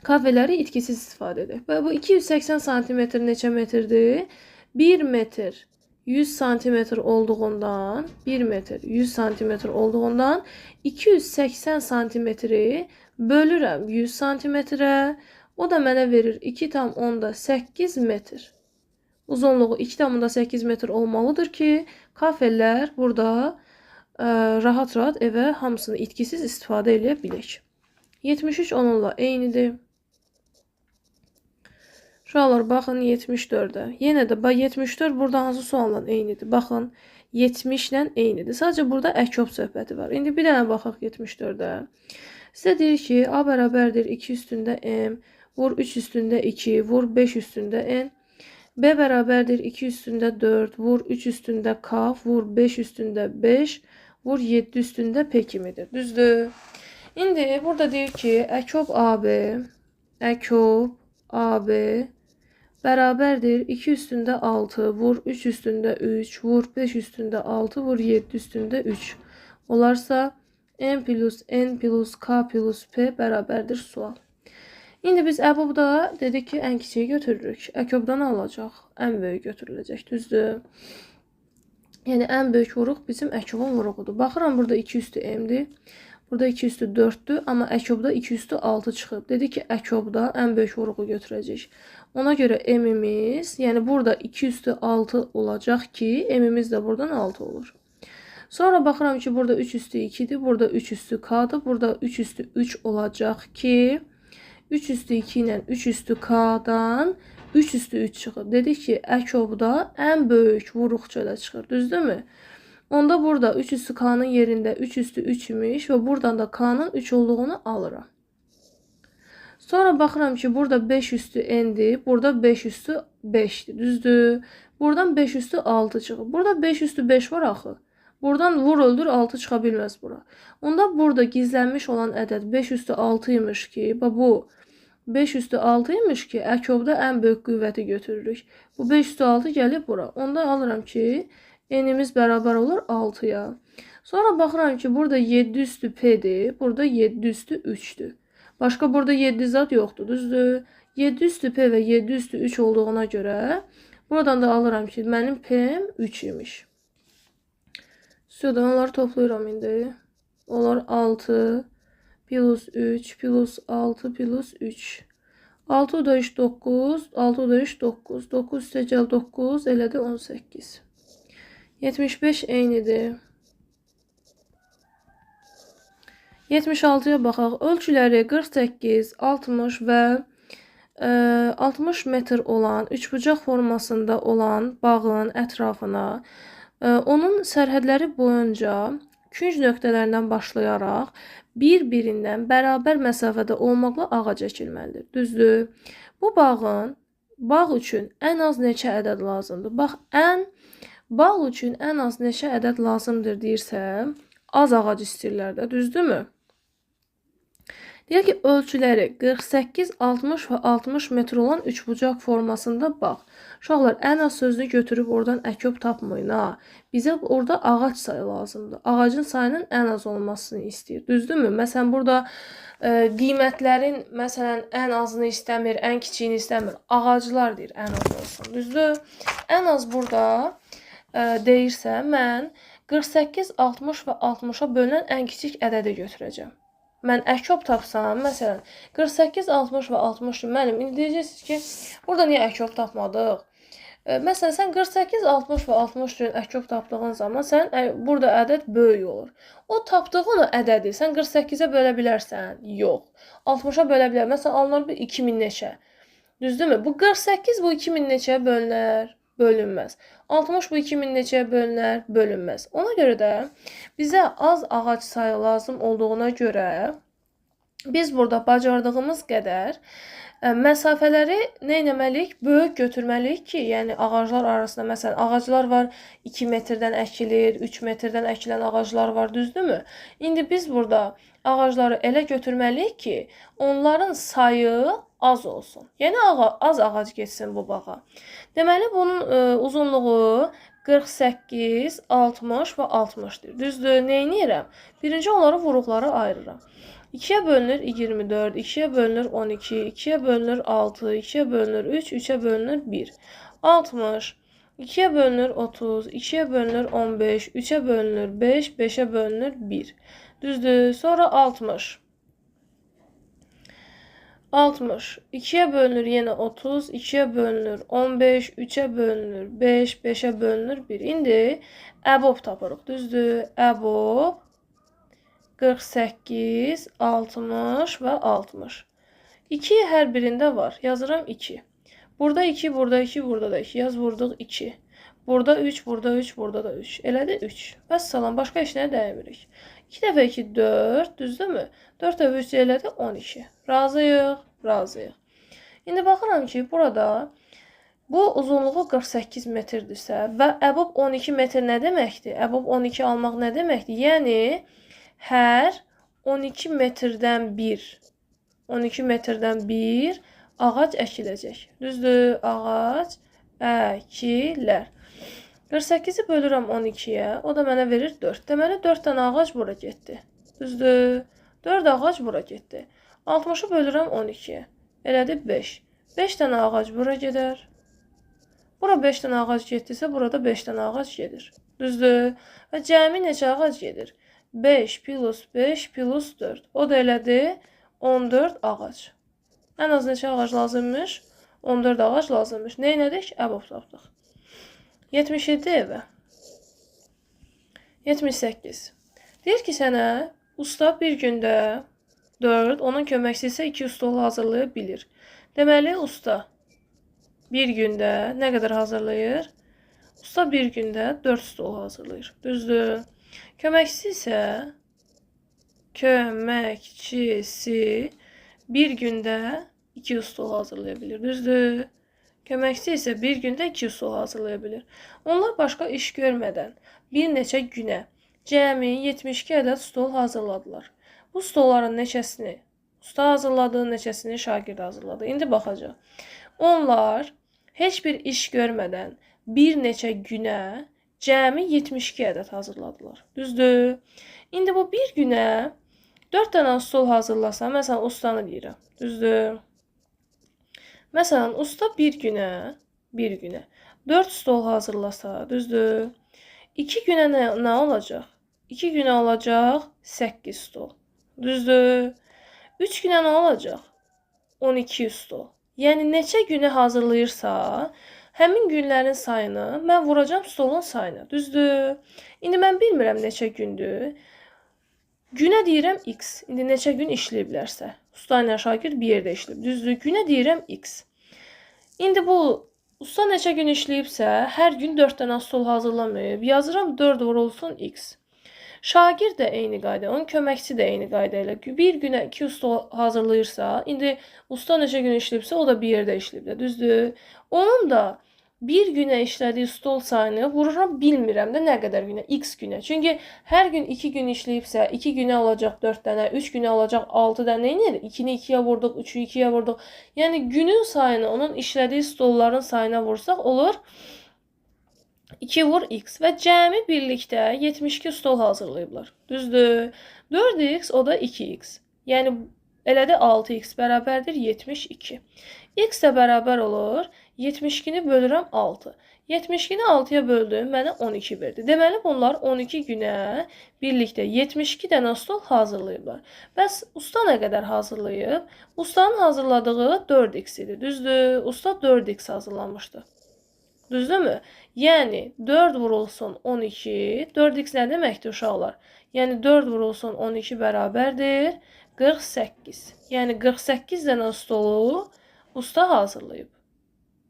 Kafeleri itkisiz istifadə edək. Bu 280 cm neçə metrdir? 1 metr 100 cm olduğundan 1 metr 100 cm olduğundan 280 cm bölürəm 100 cm-ə. O da mənə verir 2,8 metr. Uzunluğu 2,8 metr olmalıdır ki, kafelər burada rahat-rahat evə hamısını itkisiz istifadə edə bilək. 73 onunla eynidir. Uşaqlar, baxın 74-ə. Yenə də 74 burada hansı sualla eynidir? Baxın, 70 ilə eynidir. Sadəcə burada əkob söhbəti var. İndi bir dənə baxaq 74-ə. Sizə deyir ki, A bərabərdir 2 üstündə M, vur 3 üstündə 2, vur 5 üstündə N. B bərabərdir 2 üstündə 4, vur 3 üstündə K, vur 5 üstündə 5, vur 7 üstündə P kimidir. Düzdür? İndi burada deyir ki, əkob AB bərabərdir 2 üstündə 6, vur 3 üstündə 3, vur 5 üstündə 6, vur 7 üstündə 3. Olarsa M plus N plus K plus P bərabərdir sual. İndi biz əbobda dedik ki, ən kiçiyi götürürük. Əkobdan alacaq, ən böyük götürüləcək, düzdür? Yəni, ən böyük vuruq bizim əkobun vuruğudur. Baxıram, burada 2 üstü M-dir. Burada 2 üstü 4-dür, amma əkobda 2 üstü 6 çıxıb. Dedik ki, əkobda ən böyük vuruğu götürəcək. Ona görə M-imiz, yəni burada 2 üstü 6 olacaq ki, M-imiz də buradan 6 olur. Sonra baxıram ki, burada 3 üstü 2-dir, burada 3 üstü K-dır, burada 3 üstü 3 olacaq ki, 3 üstü 2 ilə 3 üstü K-dan 3 üstü 3 çıxır. Dedik ki, əkobda ən böyük vuruq çölə çıxır, düzdürmü? Onda burada 3 üstü K-nın yerində 3 üstü 3 imiş və buradan da K-nın 3 olduğunu alıram. Sonra baxıram ki, burada 5 üstü N-dir, burada 5 üstü 5-dir, düzdür? Buradan 5 üstü 6 çıxır. Burada 5 üstü 5 var axı. Buradan vur öldür 6 çıxa bilməz bura. Onda burada gizlənmiş olan ədəd 5 üstü 6 imiş ki, bu 5 üstü 6 imiş ki, əkobda ən böyük qüvvəti götürürük. Bu 5 üstü 6 gəlib bura. Onda alıram ki, n-imiz bərabər olur 6-ya. Sonra baxıram ki, burada 7 üstü p-dir, burada 7 üstü 3-dür. Başqa burada 7 zad yoxdur, düzdür? 7 üstü p və 7 üstü 3 olduğuna görə buradan da alıram ki, mənim p-m 3 imiş. Sonra onları toplayıram indi. Onlar 6 plus 3 plus 6 plus 3. 6 da 3 9, 6 da 3 9. 9 üstə gəl 9, elədi 18. 75 eynidir. 76-ya baxaq. Ölçüləri 48, 60 və 60 metr olan, üçbucaq formasında olan bağın ətrafına, onun sərhədləri boyunca künc nöqtələrindən başlayaraq bir-birindən bərabər məsafədə olmaqla ağac əkilməlidir. Düzdür? Bu bağ üçün ən az neçə ədəd lazımdır? Bax, bağ üçün ən az neçə ədəd lazımdır deyirsə, az ağac istəyirlər də, düzdürmü? Deyək ki, ölçüləri 48, 60 və 60 metr olan üçbucaq formasında bağ. Uşaqlar, ən az sözünü götürüb oradan əkob tapmayın, ha. Bizə orada ağac sayı lazımdır. Ağacın sayının ən az olmasını istəyir. Düzdürmü? Məsələn, burada qiymətlərin ən azını istəmir, ən kiçiyini istəmir. Ağaclar deyir, ən az olsun. Düzdür? Ən az burada deyirsə, mən 48, 60 və 60-a bölünən ən kiçik ədədi götürəcəm. Mən əkob tapsam, məsələn, 48, 60 və 60 müəllim, indi deyəcəksiniz ki, burada niyə əkob tapmadıq? Məsələn, sən 48, 60 və 60 üçün əkob tapdığın zaman sən burada ədəd böyük olur. O tapdığın ədədi sən 48-ə bölə bilərsən? Yox. 60-a bölə bilər. Məsələn, alınır bir 2000 neçə. Düzdürmü? Bu 48 bu 2000 neçəyə bölünər? Bölünməz. 60 bu 2000 neçəyə bölünər? Bölünməz. Ona görə də bizə az ağac sayı lazım olduğuna görə biz burada bacardığımız qədər məsafələri nə etməliyik? Böyük götürməliyik ki, yəni ağaclar arasında, məsələn, ağaclar var 2 metrdən əkilir, 3 metrdən əkilən ağaclar var, düzdürmü? İndi biz burada ağacları elə götürməliyik ki, onların sayı az olsun. Yəni az ağac getsin bu bağa. Deməli, bunun uzunluğu 48, 60 və 60-dır. Düzdür? Nə edirəm? Birinci onları vuruqlara ayırıram. 2-yə bölünür 24, 2-yə bölünür 12, 2-yə bölünür 6, 2-yə bölünür 3, 3-ə bölünür 1. 60, 2-yə bölünür 30, 2-yə bölünür 15, 3-ə bölünür 5, 5-ə bölünür 1. Düzdür? Sonra 60. 60. 2-yə bölünür yenə 30, 2-yə bölünür 15, 3-ə bölünür 5, 5-ə bölünür 1. İndi əbob tapırıq. Düzdür? Əbob 48, 60 və 60. 2 hər birində var. Yazıram 2. Burada 2, burada 2, burada da 2. Yaz vurduq 2. Burada 3, burada 3, burada da 3. Elədi 3. Vəssalam, başqa işinə dəymirik. 2 dəfə 2, 4. Düzdürmü? 4 dəfə 3 elədi 12. Razıyıq? Razıyıq. İndi baxıram ki, burada bu uzunluğu 48 metrdirsə və əbob 12 metr nə deməkdir? Əbob 12 almaq nə deməkdir? Yəni, hər 12 metrdən 1 ağac əkiləcək. Düzdür, ağac əkilər. 48-i bölürəm 12-yə, o da mənə verir 4. Deməli, 4 dənə ağac bura getdi. Düzdür, 4 ağac bura getdi. 60-ı bölürəm 12-yə, elədi 5. 5 dənə ağac bura gedər. Bura 5 dənə ağac getdisə, burada 5 dənə ağac gedir. Düzdür, və cəmi neçə ağac gedir? 5 plus 5 plus 4. O da elədi 14 ağac. Ən az neçə ağac lazımmış? 14 ağac lazımmış. Nə elədik? Əbob tapdıq. 77 evə. 78. Deyir ki, sənə usta bir gündə 4, onun köməkçisi isə 2 stol hazırlaya bilir. Deməli, usta bir gündə nə qədər hazırlayır? Usta bir gündə 4 stol hazırlayır. Düzdür? Köməkçisi bir gündə 2 stol hazırlaya bilir. Düzdür? Köməkçi isə bir gündə 2 stol hazırlaya bilir. Onlar başqa iş görmədən bir neçə günə cəmi 72 ədəd stol hazırladılar. Bu stolların neçəsini usta hazırladı, neçəsini şagird hazırladı. İndi baxacaq. Onlar heç bir iş görmədən bir neçə günə cəmi 72 ədəd hazırladılar. Düzdür? İndi bu bir günə 4 dənə stol hazırlasa, məsələn, ustanı deyirəm. Düzdür? Məsələn, usta bir günə 4 stol hazırlasa, düzdür? 2 günə nə olacaq? 2 günə olacaq 8 stol. Düzdür? 3 günə nə olacaq? 12 stol. Yəni neçə günə hazırlayırsa, həmin günlərin sayını mən vuracam stolun sayına. Düzdür? İndi mən bilmirəm neçə gündür. Günə deyirəm x. İndi neçə gün işləyiblərsə. Usta ilə şagird bir yerdə işləyib. Düzdür? Günə deyirəm x. İndi bu usta neçə gün işləyibsə, hər gün 4 dənə stol hazırlamayıb. Yazıram 4 vurulsun x. Şagird də eyni qayda, onun köməkçi də eyni qayda ilə bir günə 2 stol hazırlayırsa, indi usta neçə gün işləyibsə, o da bir yerdə işləyib. Düzdür? Onun da bir günə işlədiyi stol sayını vururam, bilmirəm də nə qədər günə, x günə. Çünki hər gün 2 gün işləyibsə, 2 günə olacaq 4 dənə, 3 günə olacaq 6 dənə. Neyini? 2-ni 2-yə vurduq, 3-ü 2-yə vurduq. Yəni günün sayını onun işlədiyi stolların sayına vursaq olur 2 vur x və cəmi birlikdə 72 stol hazırlayıblar. Düzdür? 4x o da 2x. Yəni elə də 6x bərabərdir 72. X də bərabər olur 72-ni bölürəm 6. 72-ni 6-ya böldüm, mənə 12 verdi. Deməli bunlar 12 günə birlikdə 72 dənə stol hazırlayıblar. Bəs usta nə qədər hazırlayıb? Ustanın hazırladığı 4x idi. Düzdür? Usta 4x hazırlamışdı. Düzdürmü? Yəni 4 vurulsun 12. 4x nə deməkdir uşaqlar? Yəni 4 vurulsun 12 bərabərdir 48. Yəni 48 dənə stolu usta hazırlayıb.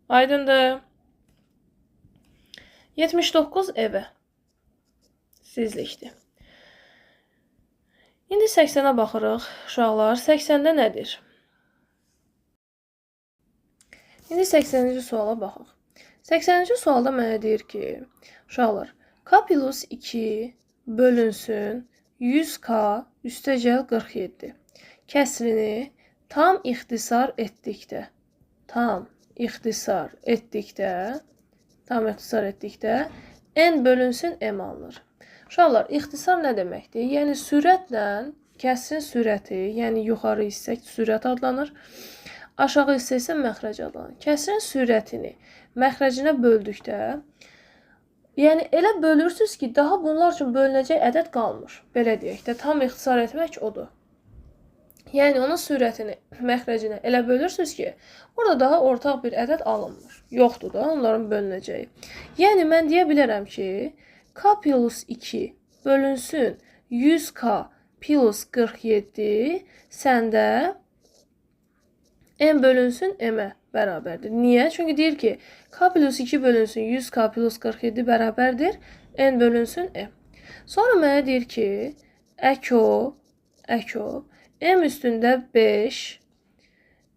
Aydındır? 79 evə. Sizlikdir. İndi 80-ə baxırıq uşaqlar. 80-də nədir? İndi 80-ci suala baxaq. 80-ci sualda mənə deyir ki, uşaqlar, k plus 2 bölünsün 100k üstəgəl 47. Kəsrini tam ixtisar etdikdə n bölünsün m alınır. Uşaqlar, ixtisar nə deməkdir? Yəni sürətlə kəsrin sürəti, yəni yuxarı hissə sürət adlanır. Aşağı hissə isə məxrəc adlanır. Kəsrin sürətini məxrəcinə böldükdə, yəni elə bölürsünüz ki, daha bunlar üçün bölünəcək ədəd qalmır. Belə deyək də, tam ixtisar etmək odur. Yəni onun sürətini məxrəcinə elə bölürsünüz ki, orada daha ortaq bir ədəd alınmır. Yoxdur da onların bölünəcəyi. Yəni mən deyə bilərəm ki, k plus 2 bölünsün 100k plus 47 səndə n bölünsün m-ə bərabərdir. Niyə? Çünki deyir ki, k plus 2 bölünsün 100k plus 47 bərabərdir n bölünsün m. Sonra mənə deyir ki, əko m üstündə 5,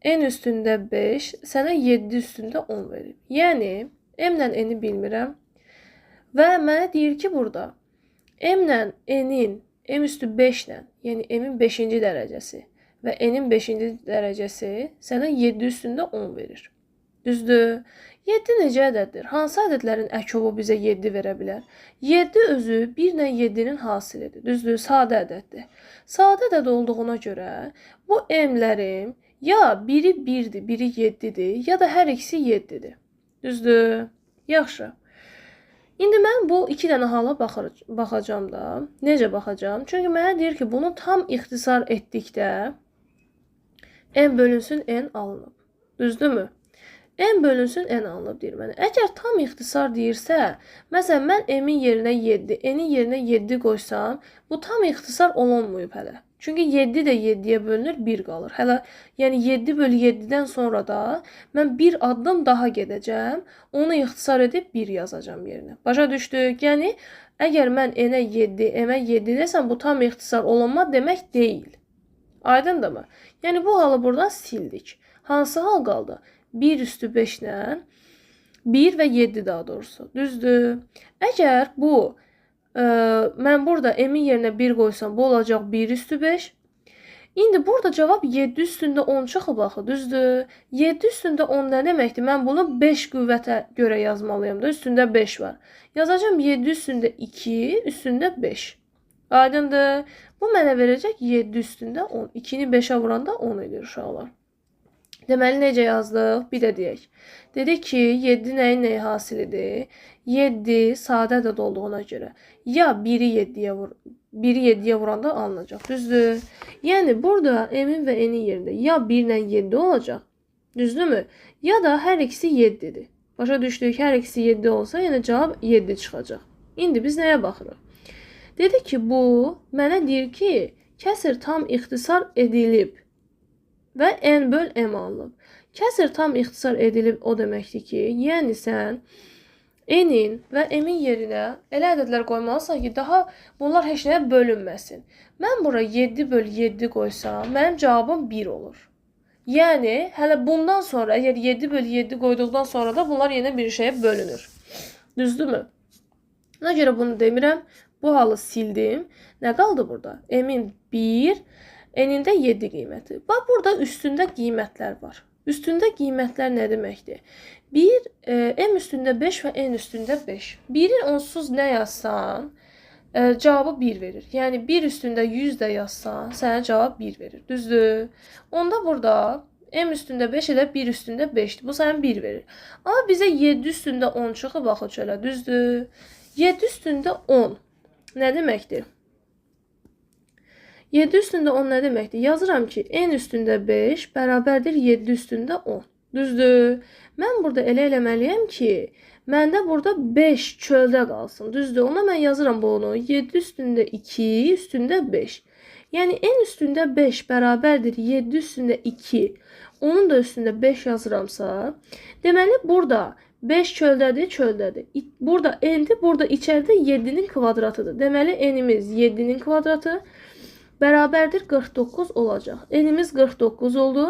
n üstündə 5, sənə 7 üstündə 10 verir. Yəni, m-lə n-i bilmirəm və mənə deyir ki, burada m-lə n-in m üstü 5-lə, yəni m-in 5-ci dərəcəsi və n-in 5-ci dərəcəsi sənə 7 üstündə 10 verir. Düzdür? 7 necə ədəddir? Hansı ədədlərin əkovu bizə 7 verə bilər? 7 özü 1 ilə 7-nin hasilidir. Düzdür? Sadə ədəddir. Sadə ədəd olduğuna görə bu m-lərim ya biri 1-dir, biri 7-dir, ya da hər ikisi 7-dir. Düzdür? Yaxşı. İndi mən bu 2 dənə hala baxacam da. Necə baxacam? Çünki mənə deyir ki, bunu tam ixtisar etdikdə n bölünsün n alınıb. Düzdürmü? n bölünsün n alınıb deyir mənə. Əgər tam ixtisar deyirsə, məsələn, mən m-in yerinə 7, n-in yerinə 7 qoysam, bu tam ixtisar olunmayıb hələ. Çünki 7 də 7-yə bölünür, 1 qalır. Hələ, yəni 7 bölü 7-dən sonra da mən bir addım daha gedəcəm, onu ixtisar edib 1 yazacam yerinə. Başa düşdük? Yəni, əgər mən n-ə 7, m-ə 7 desəm, bu tam ixtisar olunma demək deyil. Aydındır mı? Yəni, bu halı buradan sildik. Hansı hal qaldı? 1 üstü 5 ilə 1 və 7 daha doğrusu. Düzdür. Əgər bu mən burada m-in yerinə 1 qoysam, bu olacaq 1 üstü 5. İndi burada cavab 7 üstündə 10 çıxıb axı, düzdür? 7 üstündə 10 nə deməkdir? Mən bunu 5 qüvvətə görə yazmalıyam da, üstündə 5 var. Yazacağım 7 üstündə 2, üstündə 5. Aydındır. Bu mənə verəcək 7 üstündə 10. 2-ni 5-ə vuranda 10 edir uşaqlar. Deməli, necə yazdıq? Bir də deyək. Dedik ki, 7 nəyin nəyi hasilidir? 7 sadə ədəd olduğuna görə. Ya 1-i 7-yə vuranda alınacaq. Düzdür? Yəni, burada m-in və n-in yerində ya 1 ilə 7 olacaq. Düzdürmü? Ya da hər ikisi 7-dir. Başa düşdük, hər ikisi 7 olsa, yəni cavab 7 çıxacaq. İndi biz nəyə baxırıq? Dedik ki, bu mənə deyir ki, kəsir tam ixtisar edilib və n böl m alınıb. Kəsir tam ixtisar edilib o deməkdir ki, yəni sən n-in və m-in yerinə elə ədədlər qoymalısan ki, daha bunlar heç nəyə bölünməsin. Mən bura 7 böl 7 qoysam, mənim cavabım 1 olur. Yəni, hələ bundan sonra, əgər 7 böl 7 qoyduqdan sonra da bunlar yenə bir şeyə bölünür. Düzdürmü? Ona görə bunu demirəm. Bu halı sildim. Nə qaldı burada? M-in 1, n-in də 7 qiyməti. Bax, burada üstündə qiymətlər var. Üstündə qiymətlər nə deməkdir? 1, m üstündə 5 və n üstündə 5. 1-in onsuz nə yazsan, cavabı 1 verir. Yəni, 1 üstündə 100 də yazsan, sənə cavab 1 verir. Düzdür? Onda burada m üstündə 5 elə 1 üstündə 5-dir. Bu sənə 1 verir. Amma bizə 7 üstündə 10 çıxıb, baxı çölə. Düzdür? 7 üstündə 10 nə deməkdir? 7 üstündə 10 nə deməkdir? Yazıram ki, n üstündə 5 bərabərdir 7 üstündə 10. Düzdür? Mən burada elə eləməliyəm ki, məndə burada 5 çöldə qalsın. Düzdür? Ona mən yazıram bunu. 7 üstündə 2 üstündə 5. Yəni, n üstündə 5 bərabərdir 7 üstündə 2. Onun da üstündə 5 yazıramsa, deməli, burada 5 çöldədir, çöldədir. Burada n-dir, burada içəridə 7-nin kvadratıdır. Deməli, n-imiz 7-nin kvadratı bərabərdir 49 olacaq. N-imiz 49 oldu.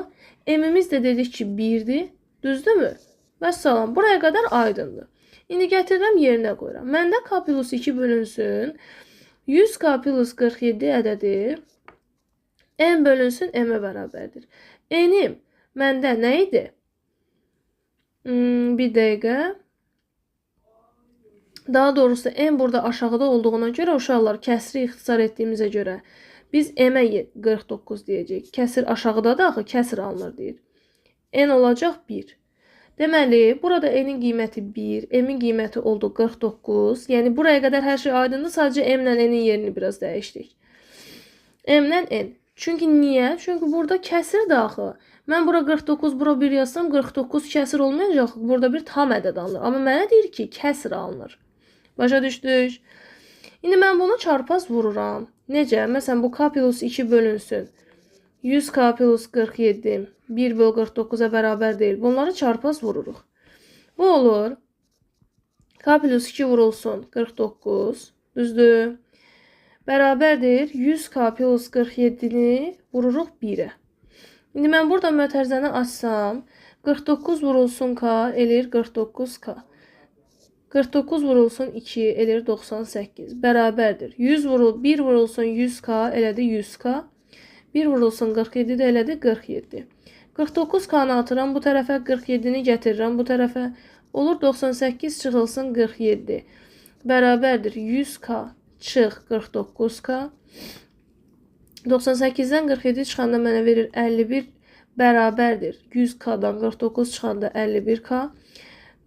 M-imiz də dedik ki 1-dir. Düzdürmü? Vəssalam. Buraya qədər aydındır. İndi gətirirəm yerinə qoyuram. Məndə k plus 2 bölünsün. 100 k plus 47 ədədi n bölünsün m-ə bərabərdir. N-im məndə nə idi? Bir dəqiqə. Daha doğrusu n burada aşağıda olduğuna görə uşaqlar kəsri ixtisar etdiyimizə görə biz m-ə 49 deyəcək. Kəsir aşağıdadır, axı kəsir alınır deyir. N olacaq 1. Deməli, burada n-in qiyməti 1, m-in qiyməti oldu 49. Yəni, buraya qədər hər şey aydındır. Sadəcə m-lə n-in yerini biraz dəyişdik. M-lə n. Çünki niyə? Çünki burada kəsirdir axı. Mən bura 49, bura 1 yazsam, 49 kəsir olmayacaq. Burada bir tam ədəd alınır. Amma mənə deyir ki, kəsir alınır. Başa düşdük. İndi mən bunu çarpaz vururam. Necə? Məsələn, bu k plus 2 bölünsün. 100 k plus 47 1 böl 49-a bərabər deyil. Bunları çarpaz vururuq. Bu olur. K plus 2 vurulsun 49. Düzdür. Bərabərdir. 100 k plus 47-ni vururuq 1-ə. İndi mən burada mötərizəni açsam, 49 vurulsun k eləyir 49k. 49 vurulsun 2 eləyir 98. Bərabərdir. 1 vurulsun 100k elədi 100k. 1 vurulsun 47 də elədi 47. 49k-nı atıram bu tərəfə, 47-ni gətirirəm bu tərəfə. Olur 98 çıxılsın 47. Bərabərdir 100k çıx 49k. 98-dən 47 çıxanda mənə verir 51. Bərabərdir 100k-dan 49 çıxanda 51k.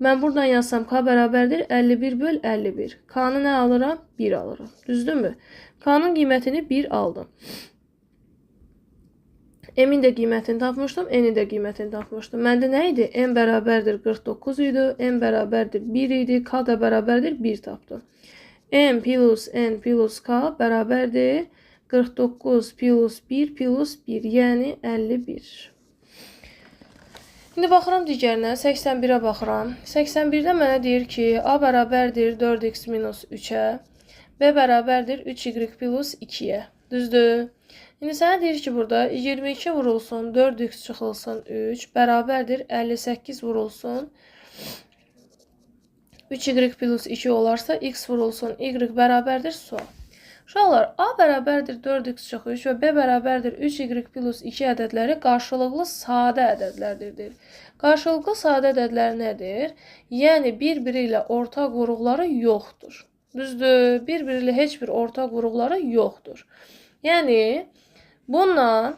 Mən buradan yazsam k bərabərdir 51 böl 51. K-nı nə alıram? 1 alıram. Düzdürmü? K-nın qiymətini 1 aldım. M-in də qiymətini tapmışdım, N-in də qiymətini tapmışdım. Məndə nə idi? M bərabərdir 49 idi, M bərabərdir 1 idi, K da bərabərdir 1 tapdım. M plus N plus K bərabərdir 49 plus 1 plus 1, yəni 51. İndi baxıram digərinə, 81-ə baxıram. 81-də mənə deyir ki, A bərabərdir 4x minus 3-ə, B bərabərdir 3y plus 2-yə. Düzdür? İndi sənə deyir ki, burada 22 vurulsun 4x çıxılsın 3 bərabərdir 58 vurulsun 3y plus 2 olarsa x vurulsun y bərabərdir sual. Uşaqlar, a bərabərdir 4x çıxı 3 və b bərabərdir 3y plus 2 ədədləri qarşılıqlı sadə ədədlərdir. Qarşılıqlı sadə ədədlər nədir? Yəni, bir-biri ilə ortaq vuruqları yoxdur. Düzdür, bir-biri ilə heç bir ortaq vuruqları yoxdur. Yəni, bunun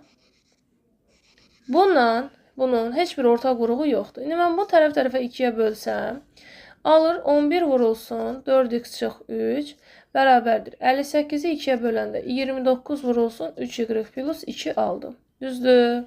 heç bir ortaq vuruğu yoxdur. İndi mən bu tərəf-tərəfə 2-yə bölsəm, alır 11 vurulsun 4x çıx 3 bərabərdir. 58-i 2-yə böləndə 29 vurulsun 3y plus 2 aldım. Düzdür.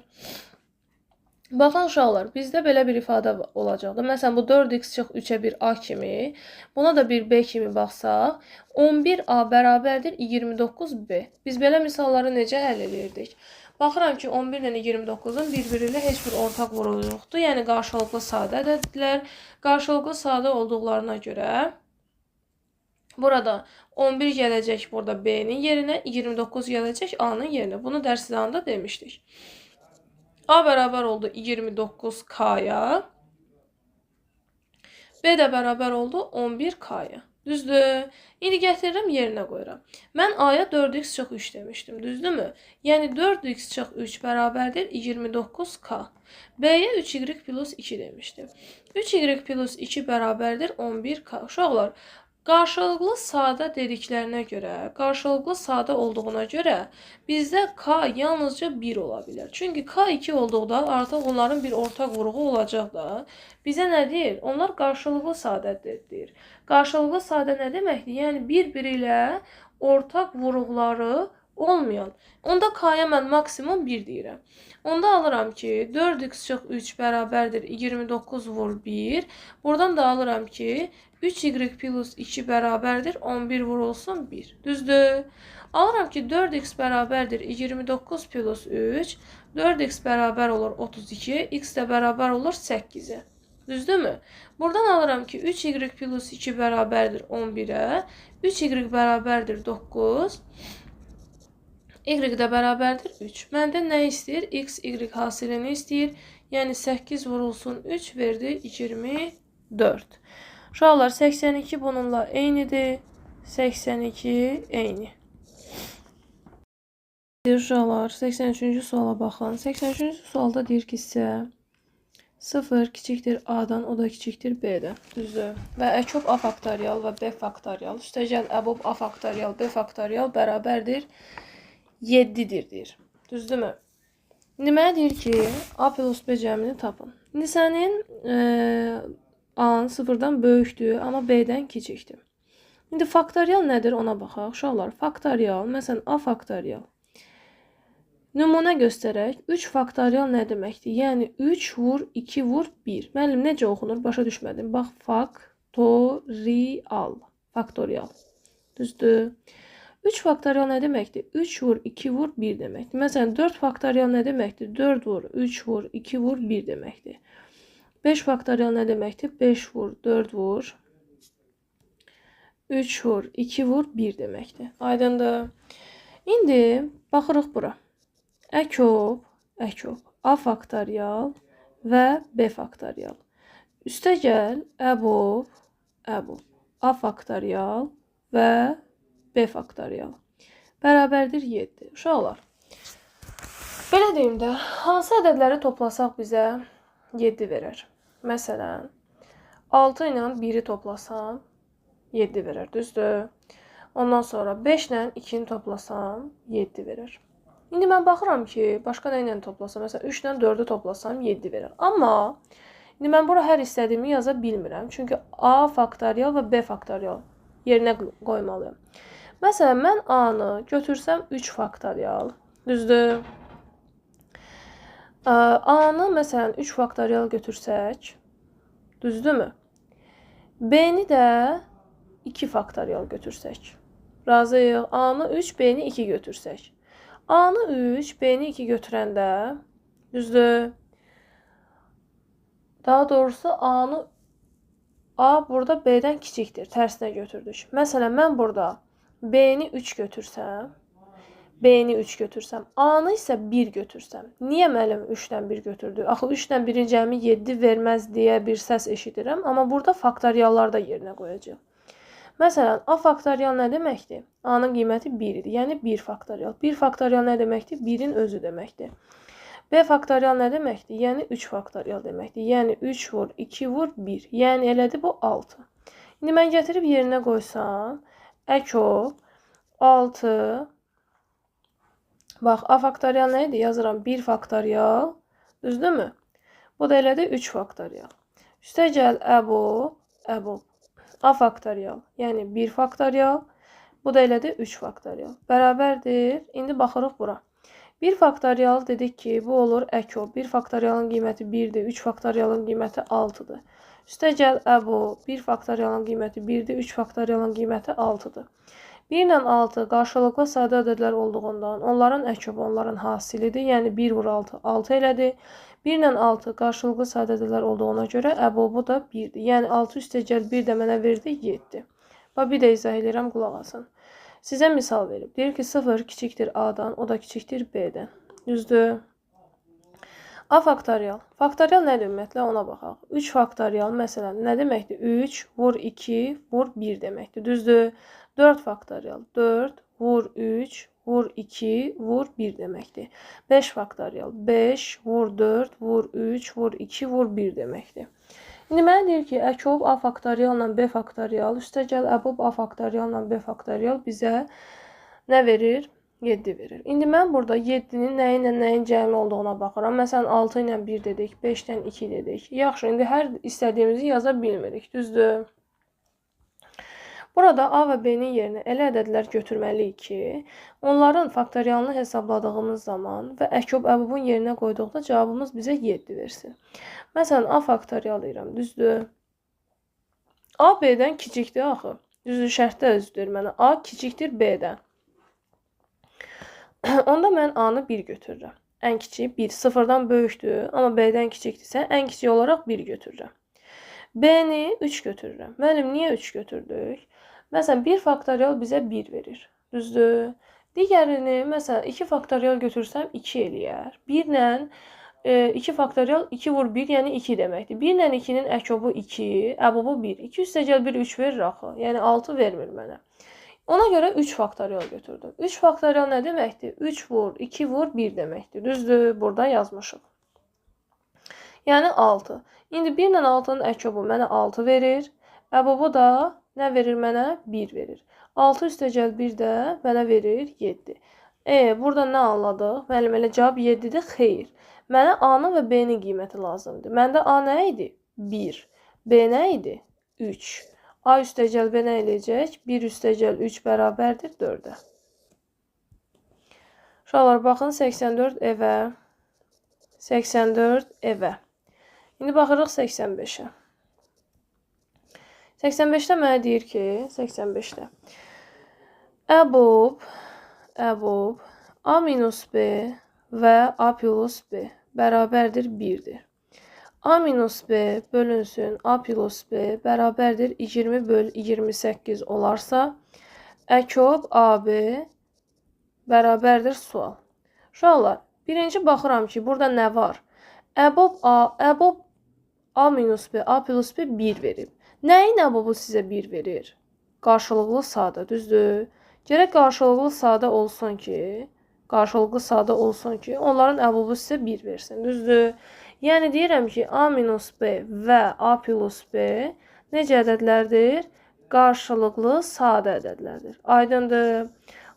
Baxın uşaqlar, bizdə belə bir ifadə olacaqdır. Məsələn, bu 4x çıx 3-ə bir a kimi, buna da bir b kimi baxsaq, 11a bərabərdir 29b. Biz belə misalları necə həll edirdik? Baxıram ki, 11 ilə 29-un bir-biri ilə heç bir ortaq vuruğu yoxdur. Yəni, qarşılıqlı sadə ədədlər. Qarşılıqlı sadə olduqlarına görə burada 11 gələcək burada b-nin yerinə, 29 gələcək a-nın yerinə. Bunu dərsizanda demişdik. A bərabər oldu 29k-ya. B də bərabər oldu 11k-ya. Düzdür. İndi gətirirəm, yerinə qoyuram. Mən a-ya 4x çıx 3 demişdim. Düzdürmü? Yəni 4x çıx 3 bərabərdir 29k. B-yə 3y plus 2 demişdim. 3y plus 2 bərabərdir 11k. Uşaqlar, qarşılıqlı sadə dediklərinə görə, qarşılıqlı sadə olduğuna görə bizdə k yalnızca 1 ola bilər. Çünki k 2 olduqda artıq onların bir ortaq vuruğu olacaq da. Bizə nə deyir? Onlar qarşılıqlı sadədir. Qarşılıqlı sadə nə deməkdir? Yəni bir-biri ilə ortaq vuruqları olmayan. Onda k-ya mən maksimum 1 deyirəm. Onda alıram ki 4x çıx 3 bərabərdir 29 vur 1. Buradan da alıram ki 3y plus 2 bərabərdir 11 vurulsun 1. Düzdür. Alıram ki 4x bərabərdir 29 plus 3. 4x bərabər olur 32. X də bərabər olur 8-ə. Düzdürmü? Buradan alıram ki 3y plus 2 bərabərdir 11-ə. 3y bərabərdir 9. Y də bərabərdir 3. Məndən nə istəyir? X, Y hasilini istəyir. Yəni 8 vurulsun 3 verdi 24. Uşaqlar 82 bununla eynidir. 82 eyni. Uşaqlar 83-cü suala baxın. 83-cü sualda deyir ki sizə 0 kiçikdir A-dan, o da kiçikdir B-dən. Düzdür. Və əkub A faktorial və B faktorial. Üstəgəl əbub A faktorial, B faktorial bərabərdir 7-dir deyir. Düzdürmü? İndi mənə deyir ki, A plus B cəmini tapın. İndi sənin A-nın 0-dan böyükdür, amma B-dən kiçikdir. İndi faktorial nədir ona baxaq. Uşaqlar, faktorial, məsələn A faktorial. Nümunə göstərək. 3 faktorial nə deməkdir? Yəni 3 vur, 2 vur, 1. Müəllim, necə oxunur? Başa düşmədim. Bax, faktorial. Faktorial. Düzdür. 3 faktorial nə deməkdir? 3 vur, 2 vur, 1 deməkdir. Məsələn, 4 faktorial nə deməkdir? 4 vur, 3 vur, 2 vur, 1 deməkdir. 5 faktorial nə deməkdir? 5 vur, 4 vur, 3 vur, 2 vur, 1 deməkdir. Aydındır. İndi baxırıq bura. Əkub, A faktorial və B faktorial. Üstəgəl, əbub, A faktorial və B faktorial. Bərabərdir 7. Uşaqlar, belə deyim də, hansı ədədləri toplasaq bizə 7 verər? Məsələn, 6 ilə 1-i toplasam 7 verər, düzdür? Ondan sonra 5 ilə 2-ni toplasam 7 verər. İndi mən baxıram ki, başqa nə ilə toplasam, məsələn 3 ilə 4-ü toplasam 7 verər. Amma indi mən bura hər istədiyimi yaza bilmirəm. Çünki A faktorial və B faktorial yerinə qoymalıyam. Məsələn, mən A-nı götürsəm 3 faktorial, düzdür? A-nı məsələn 3 faktorial götürsək, düzdürmü? B-ni də 2 faktorial götürsək. Razıyıq. A-nı 3, B-ni 2 götürsək. A-nı 3, B-ni 2 götürəndə, düzdür? Daha doğrusu A burada B-dən kiçikdir. Tərsinə götürdük. Məsələn, mən burada B-ni 3 götürsəm, B-ni 3 götürsəm, A-nı isə 1 götürsəm. Niyə müəllim 3-dən 1 götürdü? Axı 3-dən 1-in cəmi 7 verməz deyə bir səs eşidirəm, amma burada faktoriallar da yerinə qoyacağıq. Məsələn, A faktorial nə deməkdir? A-nın qiyməti 1 idi, yəni 1 faktorial. 1 faktorial nə deməkdir? 1-in özü deməkdir. B faktorial nə deməkdir? Yəni 3 faktorial deməkdir. Yəni 3 vur, 2 vur, 1. Yəni elədi bu 6. İndi mən gətirib yerinə qoysam, əkop 6. Bax, A faktorial nə idi? Yazıram 1 faktorial. Düzdürmü? Bu da elədi 3 faktorial. Üstə gəl əbob. A faktorial, yəni 1 faktorial. Bu da elədi 3 faktorial. Bərabərdir. İndi baxırıq bura. 1 faktorial dedik ki, bu olur əkop. 1 faktorialın qiyməti 1-dir, 3 faktorialın qiyməti 6-dır. Üstə gəl əbob. 1 faktorialın qiyməti 1-dir, 3 faktorialın qiyməti 6-dır. 1 ilə 6 qarşılıqlı sadə ədədlər olduğundan onların əkobu onların hasilidir. Yəni 1 vur 6, 6 elədi. 1 ilə 6 qarşılıqlı sadə ədədlər olduğuna görə əbobu da 1-dir. Yəni 6 üstə gəl 1 də mənə verdi 7. Bax, bir də izah edirəm, qulaq asın. Sizə misal verib. Deyir ki, 0 kiçikdir A-dan, o da kiçikdir B-dən. Düzdür? A faktorial. Faktorial nədir ümumiyyətlə, ona baxaq. 3 faktorial, məsələn, nə deməkdir? 3 vur 2 vur 1 deməkdir. Düzdür? 4 faktorial. 4 vur 3 vur 2 vur 1 deməkdir. 5 faktorial. 5 vur 4 vur 3 vur 2 vur 1 deməkdir. İndi mənə deyir ki, əkop A faktorial ilə B faktorial, üstə gəl əbob A faktorial ilə B faktorial bizə nə verir? 7 verir. İndi mən burada 7-nin nəyi ilə nəyin cəmi olduğuna baxıram. Məsələn, 6 ilə 1 dedik, 5-dən 2 dedik. Yaxşı, indi hər istədiyimizi yaza bilmirik, düzdür? Burada A və B-nin yerinə elə ədədlər götürməliyik ki, onların faktorialını hesabladığımız zaman və əkop əbobun yerinə qoyduqda cavabımız bizə 7 versin. Məsələn, A faktorial deyirəm, düzdür? A B-dən kiçikdir axı. Düzdür, şərtdə özüdür mənə. A kiçikdir B-dən. Onda mən A-nı 1 götürürəm. Ən kiçik 1, 0-dan böyükdür, amma B-dən kiçikdirsə, ən kiçik olaraq 1 götürürəm. B-ni 3 götürürəm. Müəllim, niyə 3 götürdük? Məsələn, 1 faktorial bizə 1 verir. Düzdür? Digərini, məsələn, 2 faktorial götürsəm 2 eləyər. 1 ilə 2 faktorial 2 vur 1, yəni 2 deməkdir. 1 ilə 2-nin əkobu 2, əbobu 1. 2 üstə gəl 1, 3 verir axı. Yəni 6 vermir mənə. Ona görə 3 faktorial götürdüm. 3 faktorial nə deməkdir? 3 vur, 2 vur, 1 deməkdir. Düzdür? Burada yazmışıq. Yəni 6. İndi 1 ilə 6-nın əkobu mənə 6 verir. Əbobu da nə verir mənə? 1 verir. 6 üstə gəl 1 də mənə verir 7. Burada nə anladıq? Müəllim, elə cavab 7-dir. Xeyr. Mənə A-nın və B-nin qiyməti lazımdır. Məndə A nə idi? 1. B nə idi? 3. A üstə gəl B nə eləyəcək? 1 üstə gəl 3 bərabərdir 4-ə. Uşaqlar, baxın 84 evə. 84 evə. İndi baxırıq 85-ə. 85-də mənə deyir ki, 85-də əbob A minus B və A plus B bərabərdir 1-dir. A minus B bölünsün A plus B bərabərdir 20 böl 28 olarsa, əkop AB bərabərdir sual. Uşaqlar, birinci baxıram ki, burada nə var? Əbob A minus B, A plus B 1 verib. Nəyin əbobu sizə 1 verir? Qarşılıqlı sadə, düzdür? Gərək qarşılıqlı sadə olsun ki, onların əbobu sizə 1 versin, düzdür? Yəni deyirəm ki, A minus B və A plus B necə ədədlərdir? Qarşılıqlı sadə ədədlərdir. Aydındır.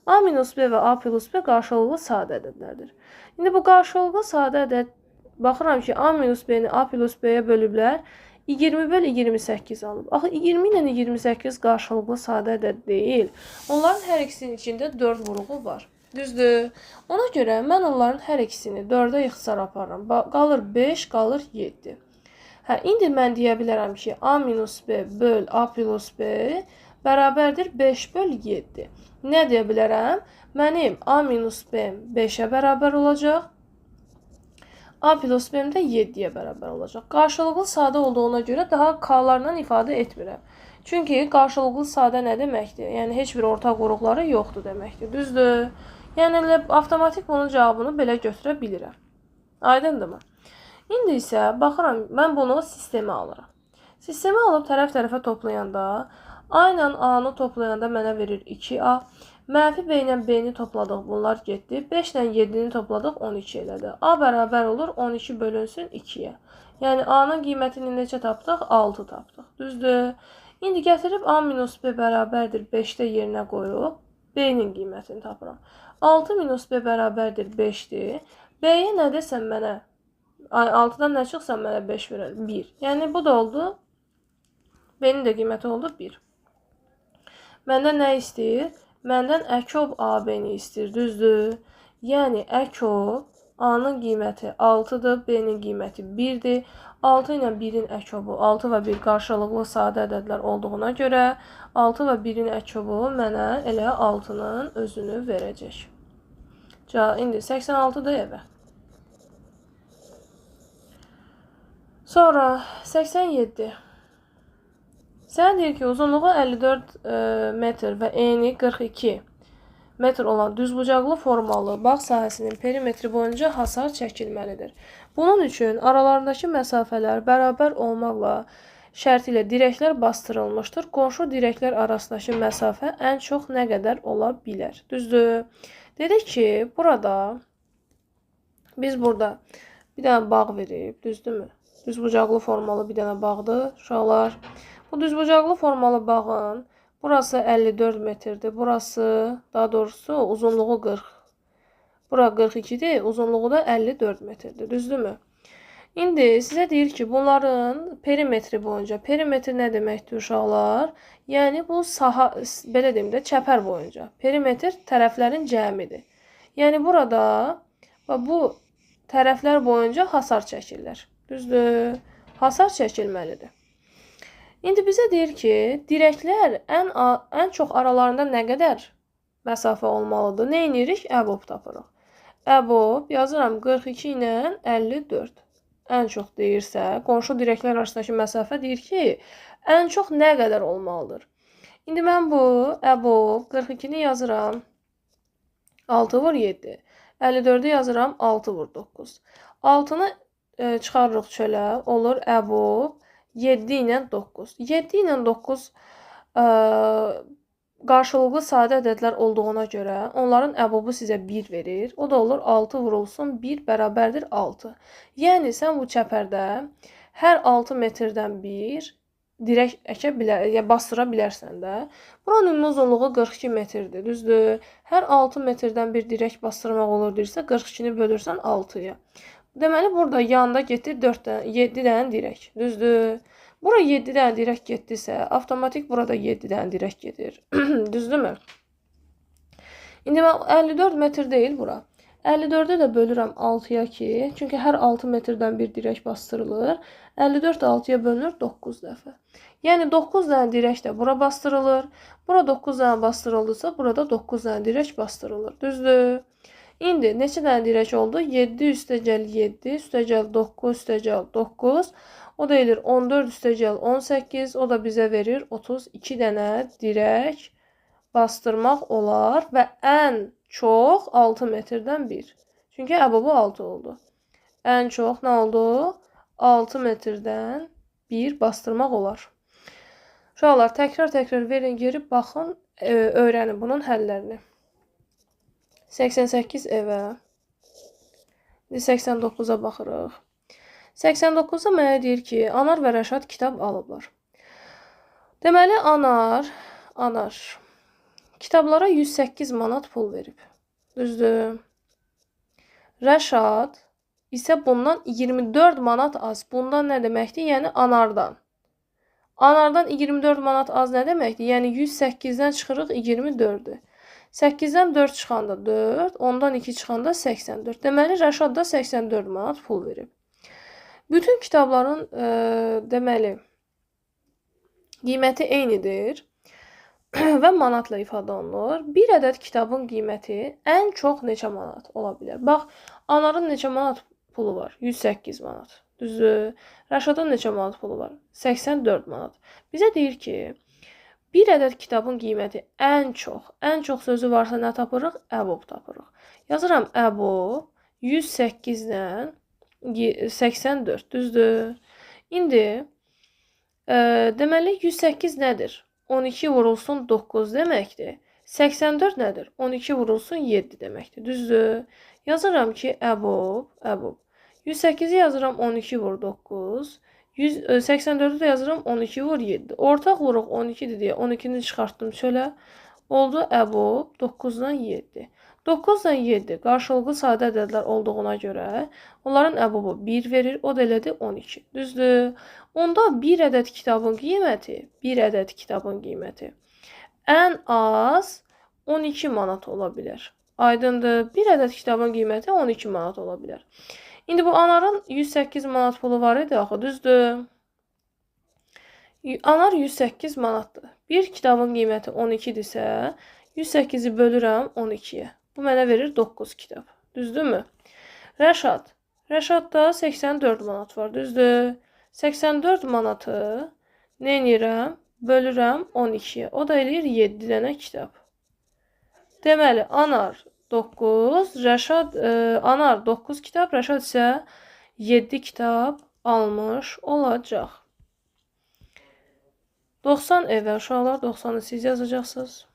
A minus B və A plus B qarşılıqlı sadə ədədlərdir. İndi bu qarşılıqlı sadə ədəd, baxıram ki, A minus B-ni A plus B-yə bölüblər. 20 böl 28 alıb. Axı 20 ilə 28 qarşılıqlı sadə ədəd deyil. Onların hər ikisinin içində 4 vuruğu var. Düzdür? Ona görə mən onların hər ikisini 4-ə ixtisar aparıram. Qalır 5, qalır 7. İndi mən deyə bilərəm ki, A minus B böl A plus B bərabərdir 5 böl 7. Nə deyə bilərəm? Mənim A minus B 5-ə bərabər olacaq. A plus B də 7-yə bərabər olacaq. Qarşılıqlı sadə olduğuna görə daha K-larla ifadə etmirəm. Çünki qarşılıqlı sadə nə deməkdir? Yəni, heç bir ortaq vuruqları yoxdur deməkdir. Düzdür? Yəni avtomatik bunun cavabını belə götürə bilirəm. Aydındırmı? İndi isə baxıram, mən bunu sistemə alıram. Sistemi alıb tərəf-tərəfə toplayanda, A ilə A-nı toplayanda mənə verir 2A. Mənfi B ilə B-ni topladıq, bunlar getdi. 5 ilə 7-ni topladıq, 12 elədi. A bərabər olur, 12 bölünsün 2-yə. Yəni A-nın qiymətini neçə tapdıq? 6 tapdıq. Düzdür? İndi gətirib A minus B bərabərdir 5-də yerinə qoyub, B-nin qiymətini tapıram. 6 minus B bərabərdir 5-dir. B-yə nə desəm mənə? 6-dan nə çıxsa mənə 5 verər? 1. Yəni bu da oldu. B-nin də qiyməti oldu 1. Məndən nə istəyir? Məndən əkob AB-ni istəyir, düzdür? Yəni əkob A-nın qiyməti 6-dır, B-nin qiyməti 1-dir. 6 ilə 1-in əkobu 6 və 1 qarşılıqlı sadə ədədlər olduğuna görə 6 və 1-in əkobu mənə elə 6-nın özünü verəcək. İndi 86-dır evə. Sonra 87. Sənə deyir ki, uzunluğu 54 metr və eni 42 metr olan düzbucaqlı formalı bağ sahəsinin perimetri boyunca hasar çəkilməlidir. Bunun üçün aralarındakı məsafələr bərabər olmaqla şərt ilə dirəklər bastırılmışdır. Qonşu dirəklər arasındakı məsafə ən çox nə qədər ola bilər? Düzdür? Dedik ki, biz burada bir dənə bağ verib, düzdürmü? Düzbucaqlı formalı bir dənə bağdır, uşaqlar. Bu düzbucaqlı formalı bağın burası 54 metrdir. Burası, daha doğrusu uzunluğu 40. Bura 42'dir, uzunluğu da 54 metrdir. Düzdürmü? İndi sizə deyir ki, bunların perimetri boyunca. Perimetr nə deməkdir uşaqlar? Yəni bu saha, belə deyim də, çəpər boyunca. Perimetr tərəflərin cəmidir. Yəni burada bu tərəflər boyunca hasar çəkirlər. Düzdür? Hasar çəkilməlidir. İndi bizə deyir ki, dirəklər ən çox aralarında nə qədər məsafə olmalıdır? Nə edirik? Əbob tapırıq. Əbob yazıram 42 ilə 54. Ən çox deyirsə, qonşu dirəklər arasındakı məsafə deyir ki, ən çox nə qədər olmalıdır? İndi mən bu əbob 42-ni yazıram 6 vur 7. 54-ü yazıram 6 vur 9. 6-nı çıxarırıq çölə, olur əbob 7 ilə 9. 7 ilə 9 qarşılıqlı sadə ədədlər olduğuna görə onların əbobu sizə 1 verir. O da olur 6 vurulsun 1 bərabərdir 6. Yəni sən bu çəpərdə hər 6 metrdən bir dirək bastıra bilərsən də. Buranın ümumi uzunluğu 42 metrdir, düzdür? Hər 6 metrdən bir dirək bastırmaq olur deyirsə 42-ni bölürsən 6-ya. Deməli, burada yanında getdi 7 dənə dirək, düzdür? Bura 7 dənə dirək getdisə, avtomatik burada 7 dənə dirək gedir, düzdürmü? İndi mən 54 metr deyil bura. 54-ü də bölürəm 6-ya ki, çünki hər 6 metrdən bir dirək bastırılır. 54 6-ya bölünür 9 dəfə. Yəni 9 dənə dirək də bura bastırılır. Bura 9 dənə bastırıldısa, burada 9 dənə dirək bastırılır, düzdür? İndi neçə dənə dirək oldu? 7 üstəgəl 7, üstəgəl 9, üstəgəl 9. O da edir 14 üstəgəl 18. O da bizə verir 32 dənə dirək bastırmaq olar və ən çox 6 metrdən 1. Çünki əbobu 6 oldu. Ən çox nə oldu? 6 metrdən 1 bastırmaq olar. Uşaqlar, təkrar verin, geri baxın, öyrənin bunun həllərini. 88 evə. 89-a baxırıq. 89-da mənə deyir ki, Anar və Rəşad kitab alıblar. Deməli, Anar kitablara 108 manat pul verib. Düzdür? Rəşad isə bundan 24 manat az. Bundan nə deməkdir? Yəni, Anardan. Anardan 24 manat az nə deməkdir? Yəni, 108-dən çıxırıq 24-dür. 8-dən 4 çıxanda 4, ondan 2 çıxanda 84. Deməli, Rəşad da 84 manat pul verib. Bütün kitabların deməli qiyməti eynidir və manatla ifadə olunur. Bir ədəd kitabın qiyməti ən çox neçə manat ola bilər? Bax, Anarın neçə manat pulu var? 108 manat. Düzdür? Rəşadın neçə manat pulu var? 84 manat. Bizə deyir ki, Bir ədəd kitabın qiyməti ən çox sözü varsa nə tapırıq? Əbob tapırıq. Yazıram əbob 108-dən 84, düzdür? İndi deməli 108 nədir? 12 vurulsun 9 deməkdir. 84 nədir? 12 vurulsun 7 deməkdir. Düzdür? Yazıram ki, əbob. 108-i yazıram 12 vur 9. 84-ü də yazıram 12 vur 7. Ortaq vuruq 12-dir deyə 12-ni çıxartdım çölə. Oldu əbob 9-dan 7. 9-dan 7 qarşılıqlı sadə ədədlər olduğuna görə onların əbobu 1 verir. O da elədi 12. Düzdür? Onda bir ədəd kitabın qiyməti ən az 12 manat ola bilər. Aydındır. Bir ədəd kitabın qiyməti 12 manat ola bilər. İndi bu Anarın 108 manat pulu var idi axı, düzdür? Anar 108 manatdır. Bir kitabın qiyməti 12-dirsə, 108-i bölürəm 12-yə. Bu mənə verir 9 kitab. Düzdürmü? Rəşadda 84 manat var, düzdür? 84 manatı nə edirəm? Bölürəm 12-yə. O da eləyir 7 dənə kitab. Deməli, Anar 9 kitab, Rəşad isə 7 kitab almış olacaq. 90 evə uşaqlar, 90-ı siz yazacaqsınız.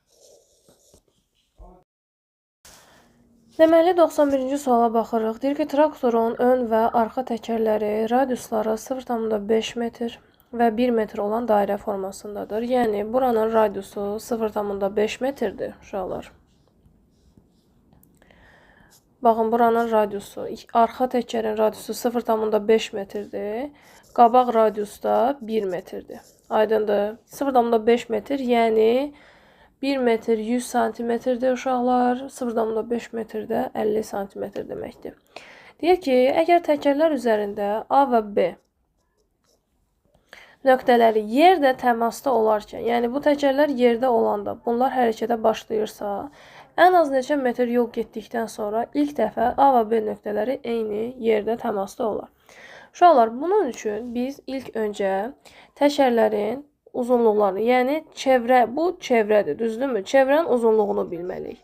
Deməli, 91-ci suala baxırıq. Deyir ki, traktorun ön və arxa təkərləri radiusları 0,5 metr və 1 metr olan dairə formasındadır. Yəni, buranın radiusu 0,5 metrdir uşaqlar. Baxın, buranın radiusu, arxa təkərin radiusu 0,5 metrdir. Qabaq radiusu da 1 metrdir. Aydındır. 0,5 metr, yəni 1 metr 100 santimetrdir uşaqlar. 0,5 metr də 50 santimetr deməkdir. Deyir ki, əgər təkərlər üzərində A və B nöqtələri yerdə təmasda olarkən, yəni bu təkərlər yerdə olanda bunlar hərəkətə başlayırsa, ən az neçə metr yol getdikdən sonra ilk dəfə A və B nöqtələri eyni yerdə təmasda olar. Uşaqlar, bunun üçün biz ilk öncə təkərlərin uzunluqlarını, yəni bu çevrədir, düzdürmü? Çevrənin uzunluğunu bilməliyik.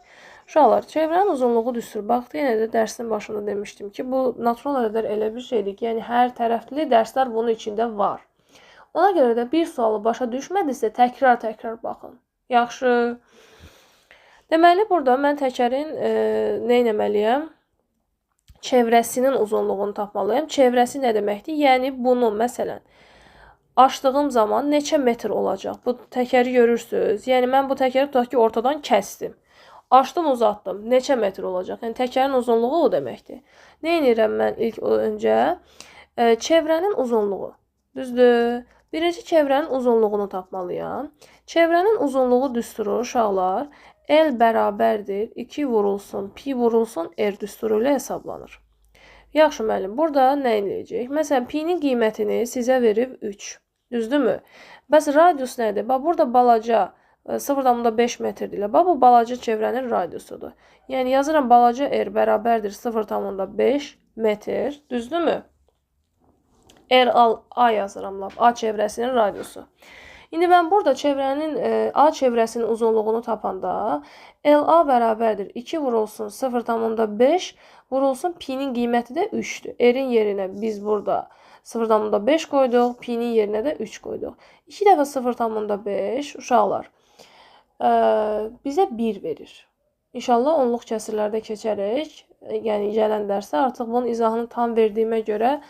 Uşaqlar, çevrənin uzunluğu düzdür. Bax, yenə də dərsin başında demişdim ki, bu natural ədədlər elə bir şeydir ki, yəni hər tərəfli dərslər bunun içində var. Ona görə də bir sualı başa düşmədisə, təkrar baxın. Yaxşı. Deməli, burada mən təkərin nə etməliyəm? Çevrəsinin uzunluğunu tapmalıyam. Çevrəsi nə deməkdir? Yəni, bunu, məsələn, açdığım zaman neçə metr olacaq? Bu təkəri görürsünüz. Yəni, mən bu təkəri tutaq ki, ortadan kəsdim. Açdım, uzatdım. Neçə metr olacaq? Yəni, təkərin uzunluğu o deməkdir. Nə edirəm mən ilk öncə? Çevrənin uzunluğu. Düzdür? Birinci çevrənin uzunluğunu tapmalıyam. Çevrənin uzunluğu düsturu, uşaqlar, L bərabərdir 2 vurulsun, pi vurulsun R düsturu ilə hesablanır. Yaxşı müəllim, burada nə eləyəcək? Məsələn, pi-nin qiymətini sizə verib 3. Düzdürmü? Bəs radius nədir? Bax, burada balaca 0,5 metrdir. Bax, bu balaca çevrənin radiusudur. Yəni, yazıram balaca R bərabərdir 0,5 metr. Düzdürmü? R A yazıram, A çevrəsinin radiusu. İndi mən burada A çevrəsinin uzunluğunu tapanda LA bərabərdir 2 vurulsun 0,5 vurulsun pi-nin qiyməti də 3'dür. R-in yerinə biz burada 0,5 qoyduq, pi-nin yerinə də 3 qoyduq. 2 dəfə 0,5 uşaqlar bizə 1 verir. İnşallah onluq kəsirlərdə keçərək, yəni gələn dərsdə artıq bunun izahını tam verdiyimə görə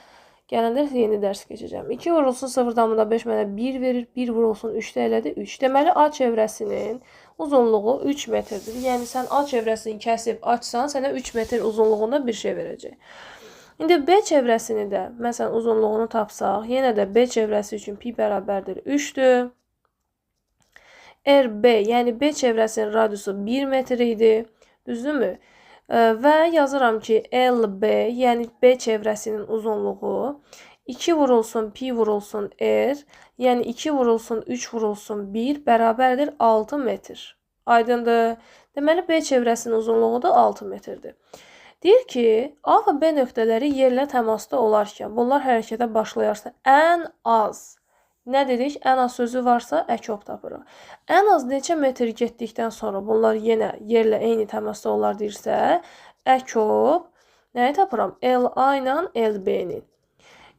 gələndə yeni dərs keçəcəm. 2 vurulsun 0,5 mənə 1 verir. 1 vurulsun 3-də elədi 3. Deməli, A çevrəsinin uzunluğu 3 metrdir. Yəni, sən A çevrəsini kəsib açsan, sənə 3 metr uzunluğunda bir şey verəcək. İndi B çevrəsini də, məsələn, uzunluğunu tapsaq, yenə də B çevrəsi üçün pi bərabərdir 3'dür. RB, yəni B çevrəsinin radiusu 1 metr idi. Düzdürmü? Və yazıram ki, LB, yəni B çevrəsinin uzunluğu 2 vurulsun pi vurulsun R, yəni 2 vurulsun 3 vurulsun 1 bərabərdir 6 metr. Aydındır. Deməli, B çevrəsinin uzunluğu da 6 metrdir. Deyir ki, A və B nöqtələri yerlə təmasda olarkən, bunlar hərəkətə başlayarsa ən az Nə dedik? Ən az sözü varsa əkop tapırıq. Ən az neçə metr getdikdən sonra bunlar yenə yerlə eyni təmasda olar deyirsə, əkop nəyi tapıram? LA ilə LB-nin.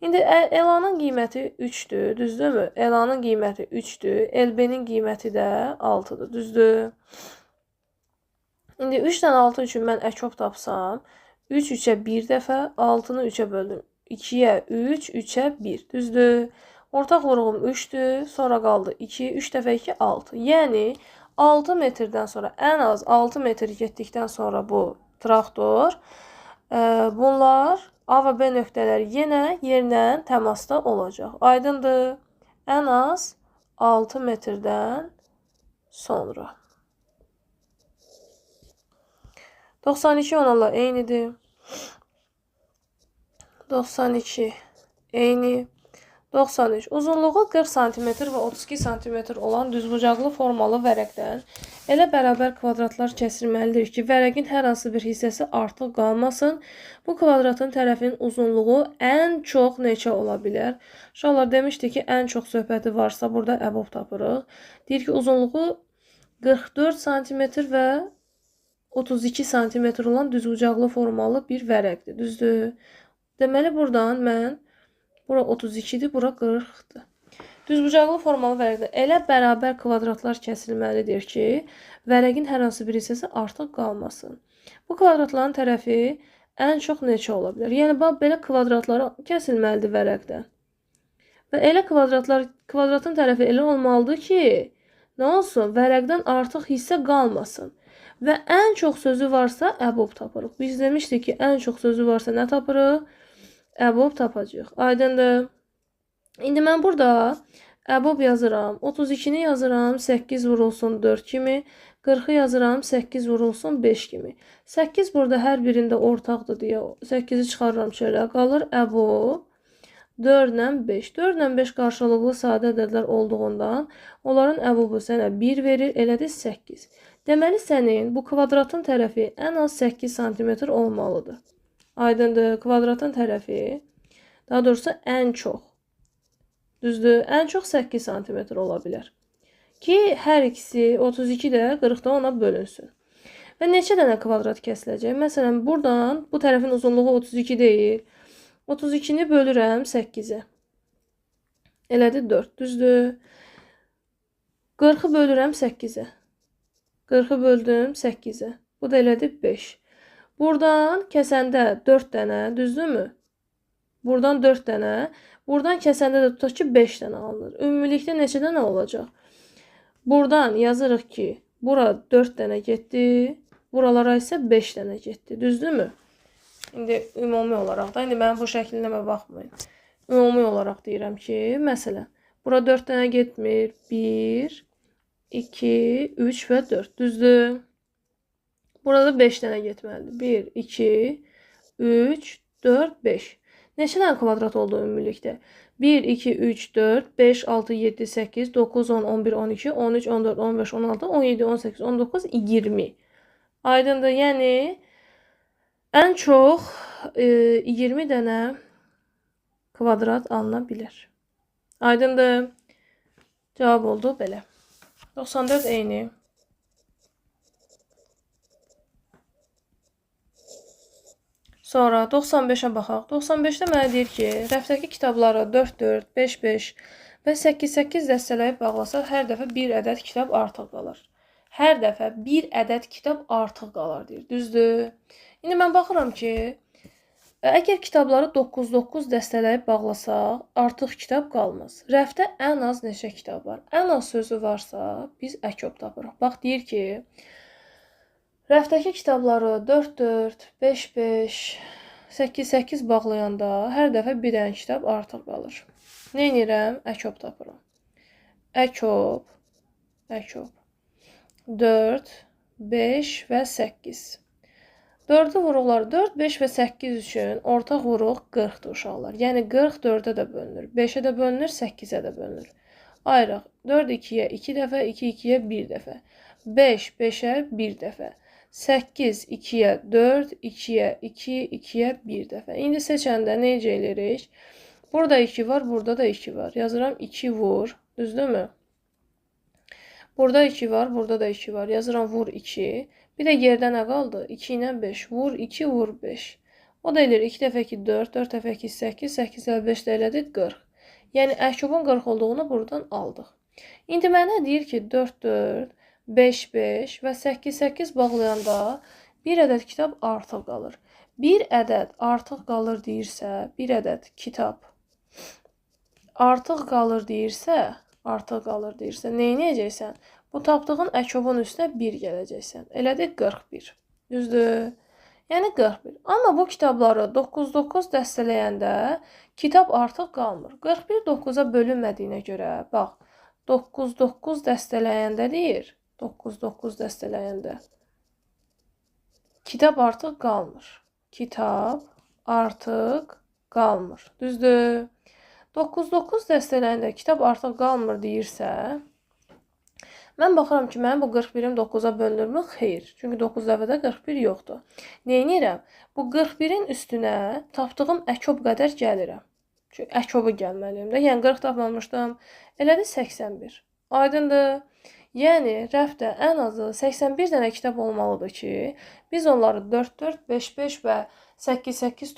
İndi LA-nın qiyməti 3-dür, düzdürmü? LA-nın qiyməti 3-dür, LB-nin qiyməti də 6-dır, düzdür? İndi 3-dən 6 üçün mən əkop tapsam, 3 3-ə 1 dəfə, 6-nı 3-ə böldüm. 2-yə 3, 3-ə 1, düzdür? Ortaq vuruğum 3-dür, sonra qaldı 2, 3 dəfə 2, 6. Yəni 6 metrdən sonra, ən az 6 metr getdikdən sonra bu traktor, bunlar A və B nöqtələri yenə yerlə təmasda olacaq. Aydındır? Ən az 6 metrdən sonra. 92 onlarla eynidir. 92 eyni. 93. Uzunluğu 40 cm və 32 cm olan düzbucaqlı formalı vərəqdən elə bərabər kvadratlar kəsilməlidir ki, vərəqin hər hansı bir hissəsi artıq qalmasın. Bu kvadratın tərəfinin uzunluğu ən çox neçə ola bilər? Uşaqlar demişdi ki, ən çox söhbəti varsa burada əbob tapırıq. Deyir ki, uzunluğu 44 cm və 32 cm olan düzbucaqlı formalı bir vərəqdir. Düzdür? Deməli, buradan mən bura 32-dir, bura 40-dır. Düzbucaqlı formalı vərəqdə elə bərabər kvadratlar kəsilməlidir ki, vərəqin hər hansı bir hissəsi artıq qalmasın. Bu kvadratların tərəfi ən çox neçə ola bilər? Yəni, belə kvadratlar kəsilməlidir vərəqdən. Və elə kvadratın tərəfi elə olmalıdır ki, nə olsun? Vərəqdən artıq hissə qalmasın. Və ən çox sözü varsa əbob tapırıq. Biz demişdik ki, ən çox sözü varsa nə tapırıq? Əbob tapacaq. Aydındır. İndi mən burada əbob yazıram. 32-ni yazıram 8 vurulsun 4 kimi. 40-ı yazıram 8 vurulsun 5 kimi. 8 burada hər birində ortaqdır deyə 8-i çıxarıram çölə. Qalır əbob 4 ilə 5. 4 ilə 5 qarşılıqlı sadə ədədlər olduğundan onların əbobu sənə 1 verir, elədir 8. Deməli, sənin bu kvadratın tərəfi ən az 8 cm olmalıdır. Aydındır, kvadratın tərəfi, daha doğrusu ən çox, düzdür, ən çox 8 cm ola bilər. Ki, hər ikisi 32 də 40-da ona bölünsün. Və neçə dənə kvadrat kəsiləcək? Məsələn, buradan bu tərəfin uzunluğu 32 deyil. 32-ni bölürəm 8-ə. Elədir 4, düzdür. 40-ı bölürəm 8-ə. 40-ı böldüm 8-ə. Bu da elədir 5. Buradan kəsəndə 4 dənə, düzdürmü? Buradan 4 dənə. Buradan kəsəndə də tutaq ki, 5 dənə alınır. Ümumilikdə neçə dənə olacaq? Buradan yazırıq ki, bura 4 dənə getdi. Buralara isə 5 dənə getdi. Düzdürmü? İndi ümumi olaraq da, indi mənim bu şəklinləmə baxmayın. Ümumi olaraq deyirəm ki, məsələn, bura 4 dənə getmir. 1, 2, 3 və 4. Düzdür? Burada 5 dənə getməlidir. 1, 2, 3, 4, 5. Neçə dənə kvadrat oldu ümumilikdə? 1, 2, 3, 4, 5, 6, 7, 8, 9, 10, 11, 12, 13, 14, 15, 16, 17, 18, 19, 20. Aydındır. Yəni, ən çox 20 dənə kvadrat alına bilər. Aydındır. Cavab oldu belə. 94 eyni. Sonra 95-ə baxaq. 95-də mənə deyir ki, rəfdəki kitabları 4-4, 5-5 və 8-8 dəstələyib bağlasaq, hər dəfə bir ədəd kitab artıq qalır. Hər dəfə bir ədəd kitab artıq qalar deyir. Düzdür? İndi mən baxıram ki, əgər kitabları 9-9 dəstələyib bağlasaq, artıq kitab qalmaz. Rəfdə ən az neçə kitab var? Ən az sözü varsa, biz əkop tapırıq. Bax, deyir ki, rəfdəki kitabları 4-4, 5-5, 8-8 bağlayanda hər dəfə bir dənə kitab artıq qalır. Nə edirəm? Əkop tapıram. Əkop 4, 5 və 8. 4-ü vuruqlar 4, 5 və 8 üçün ortaq vuruq 40-dır uşaqlar. Yəni 40 4-ə də bölünür, 5-ə də bölünür, 8-ə də bölünür. Ayıraq. 4 2-yə 2 dəfə, 2 2-yə 1 dəfə. 5 5-ə 1 dəfə. 8 2-yə 4, 2-yə 2, 2-yə 1 dəfə. İndi seçəndə necə eləyirik? Burada 2 var, burada da 2 var. Yazıram 2 vur, düzdürmü? Burada 2 var, burada da 2 var. Yazıram vur 2. Bir də yerdə nə qaldı? 2 ilə 5. Vur 2, vur 5. O da eləyir 2 dəfə 2 4, 4 dəfə 2 8, 8 ilə 5 də elədi 40. Yəni əkobun 40 olduğunu buradan aldıq. İndi mənə deyir ki, 4 4, 5 5 və 8 8 bağlayanda bir ədəd kitab artıq qalır. Bir ədəd artıq qalır deyirsə, bir ədəd kitab artıq qalır deyirsə, nə edəcəksən? Bu tapdığın əkobun üstünə 1 gələcəksən. Elədi 41. Düzdür? Yəni 41. Amma bu kitabları 9-9 dəstələyəndə kitab artıq qalmır. 41 9-a bölünmədiyinə görə, bax, 9-9 dəstələyəndə deyir, 9-9 dəstələyəndə kitab artıq qalmır. Kitab artıq qalmır. Düzdür? 9-9 dəstələyəndə kitab artıq qalmır deyirsə, mən baxıram ki, mənim bu 41-im 9-a bölünürmü? Xeyr. Çünki 9 dəfədə 41 yoxdur. Neynirəm? Bu 41-in üstünə tapdığım əkob qədər gəlirəm. Çünki əkobu gəlməliyim də. Yəni 40 tapmamışdım. Elədi 81. Aydındır. Yəni rəfdə ən azı 81 dənə kitab olmalıdır ki, biz onları 4-4, 5-5 və 8-8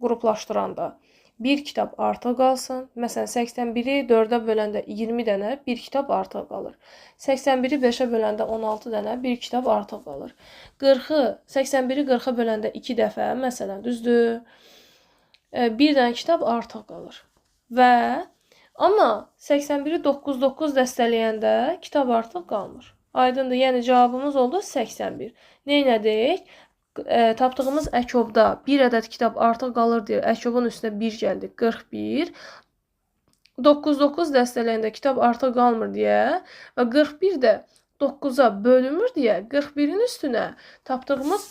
qruplaşdıranda bir kitab artıq qalsın. Məsələn, 81-i 4-ə böləndə 20 dənə bir kitab artıq qalır. 81-i 5-ə böləndə 16 dənə bir kitab artıq qalır. 81-i 40-a böləndə 2 dəfə, məsələn, düzdür? Bir dənə kitab artıq qalır. Və amma 81-i 9-9 dəstələyəndə kitab artıq qalmır. Aydındır. Yəni cavabımız oldu 81. Neynədik? Tapdığımız əkobda bir ədəd kitab artıq qalır deyə əkobun üstünə 1 gəldi, 41. 9-9 dəstələyəndə kitab artıq qalmır deyə və 41 də 9-a bölünmür deyə 41-in üstünə tapdığımız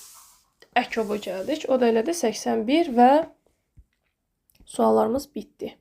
əkobu gəldik. O da elədi 81 və suallarımız bitdi.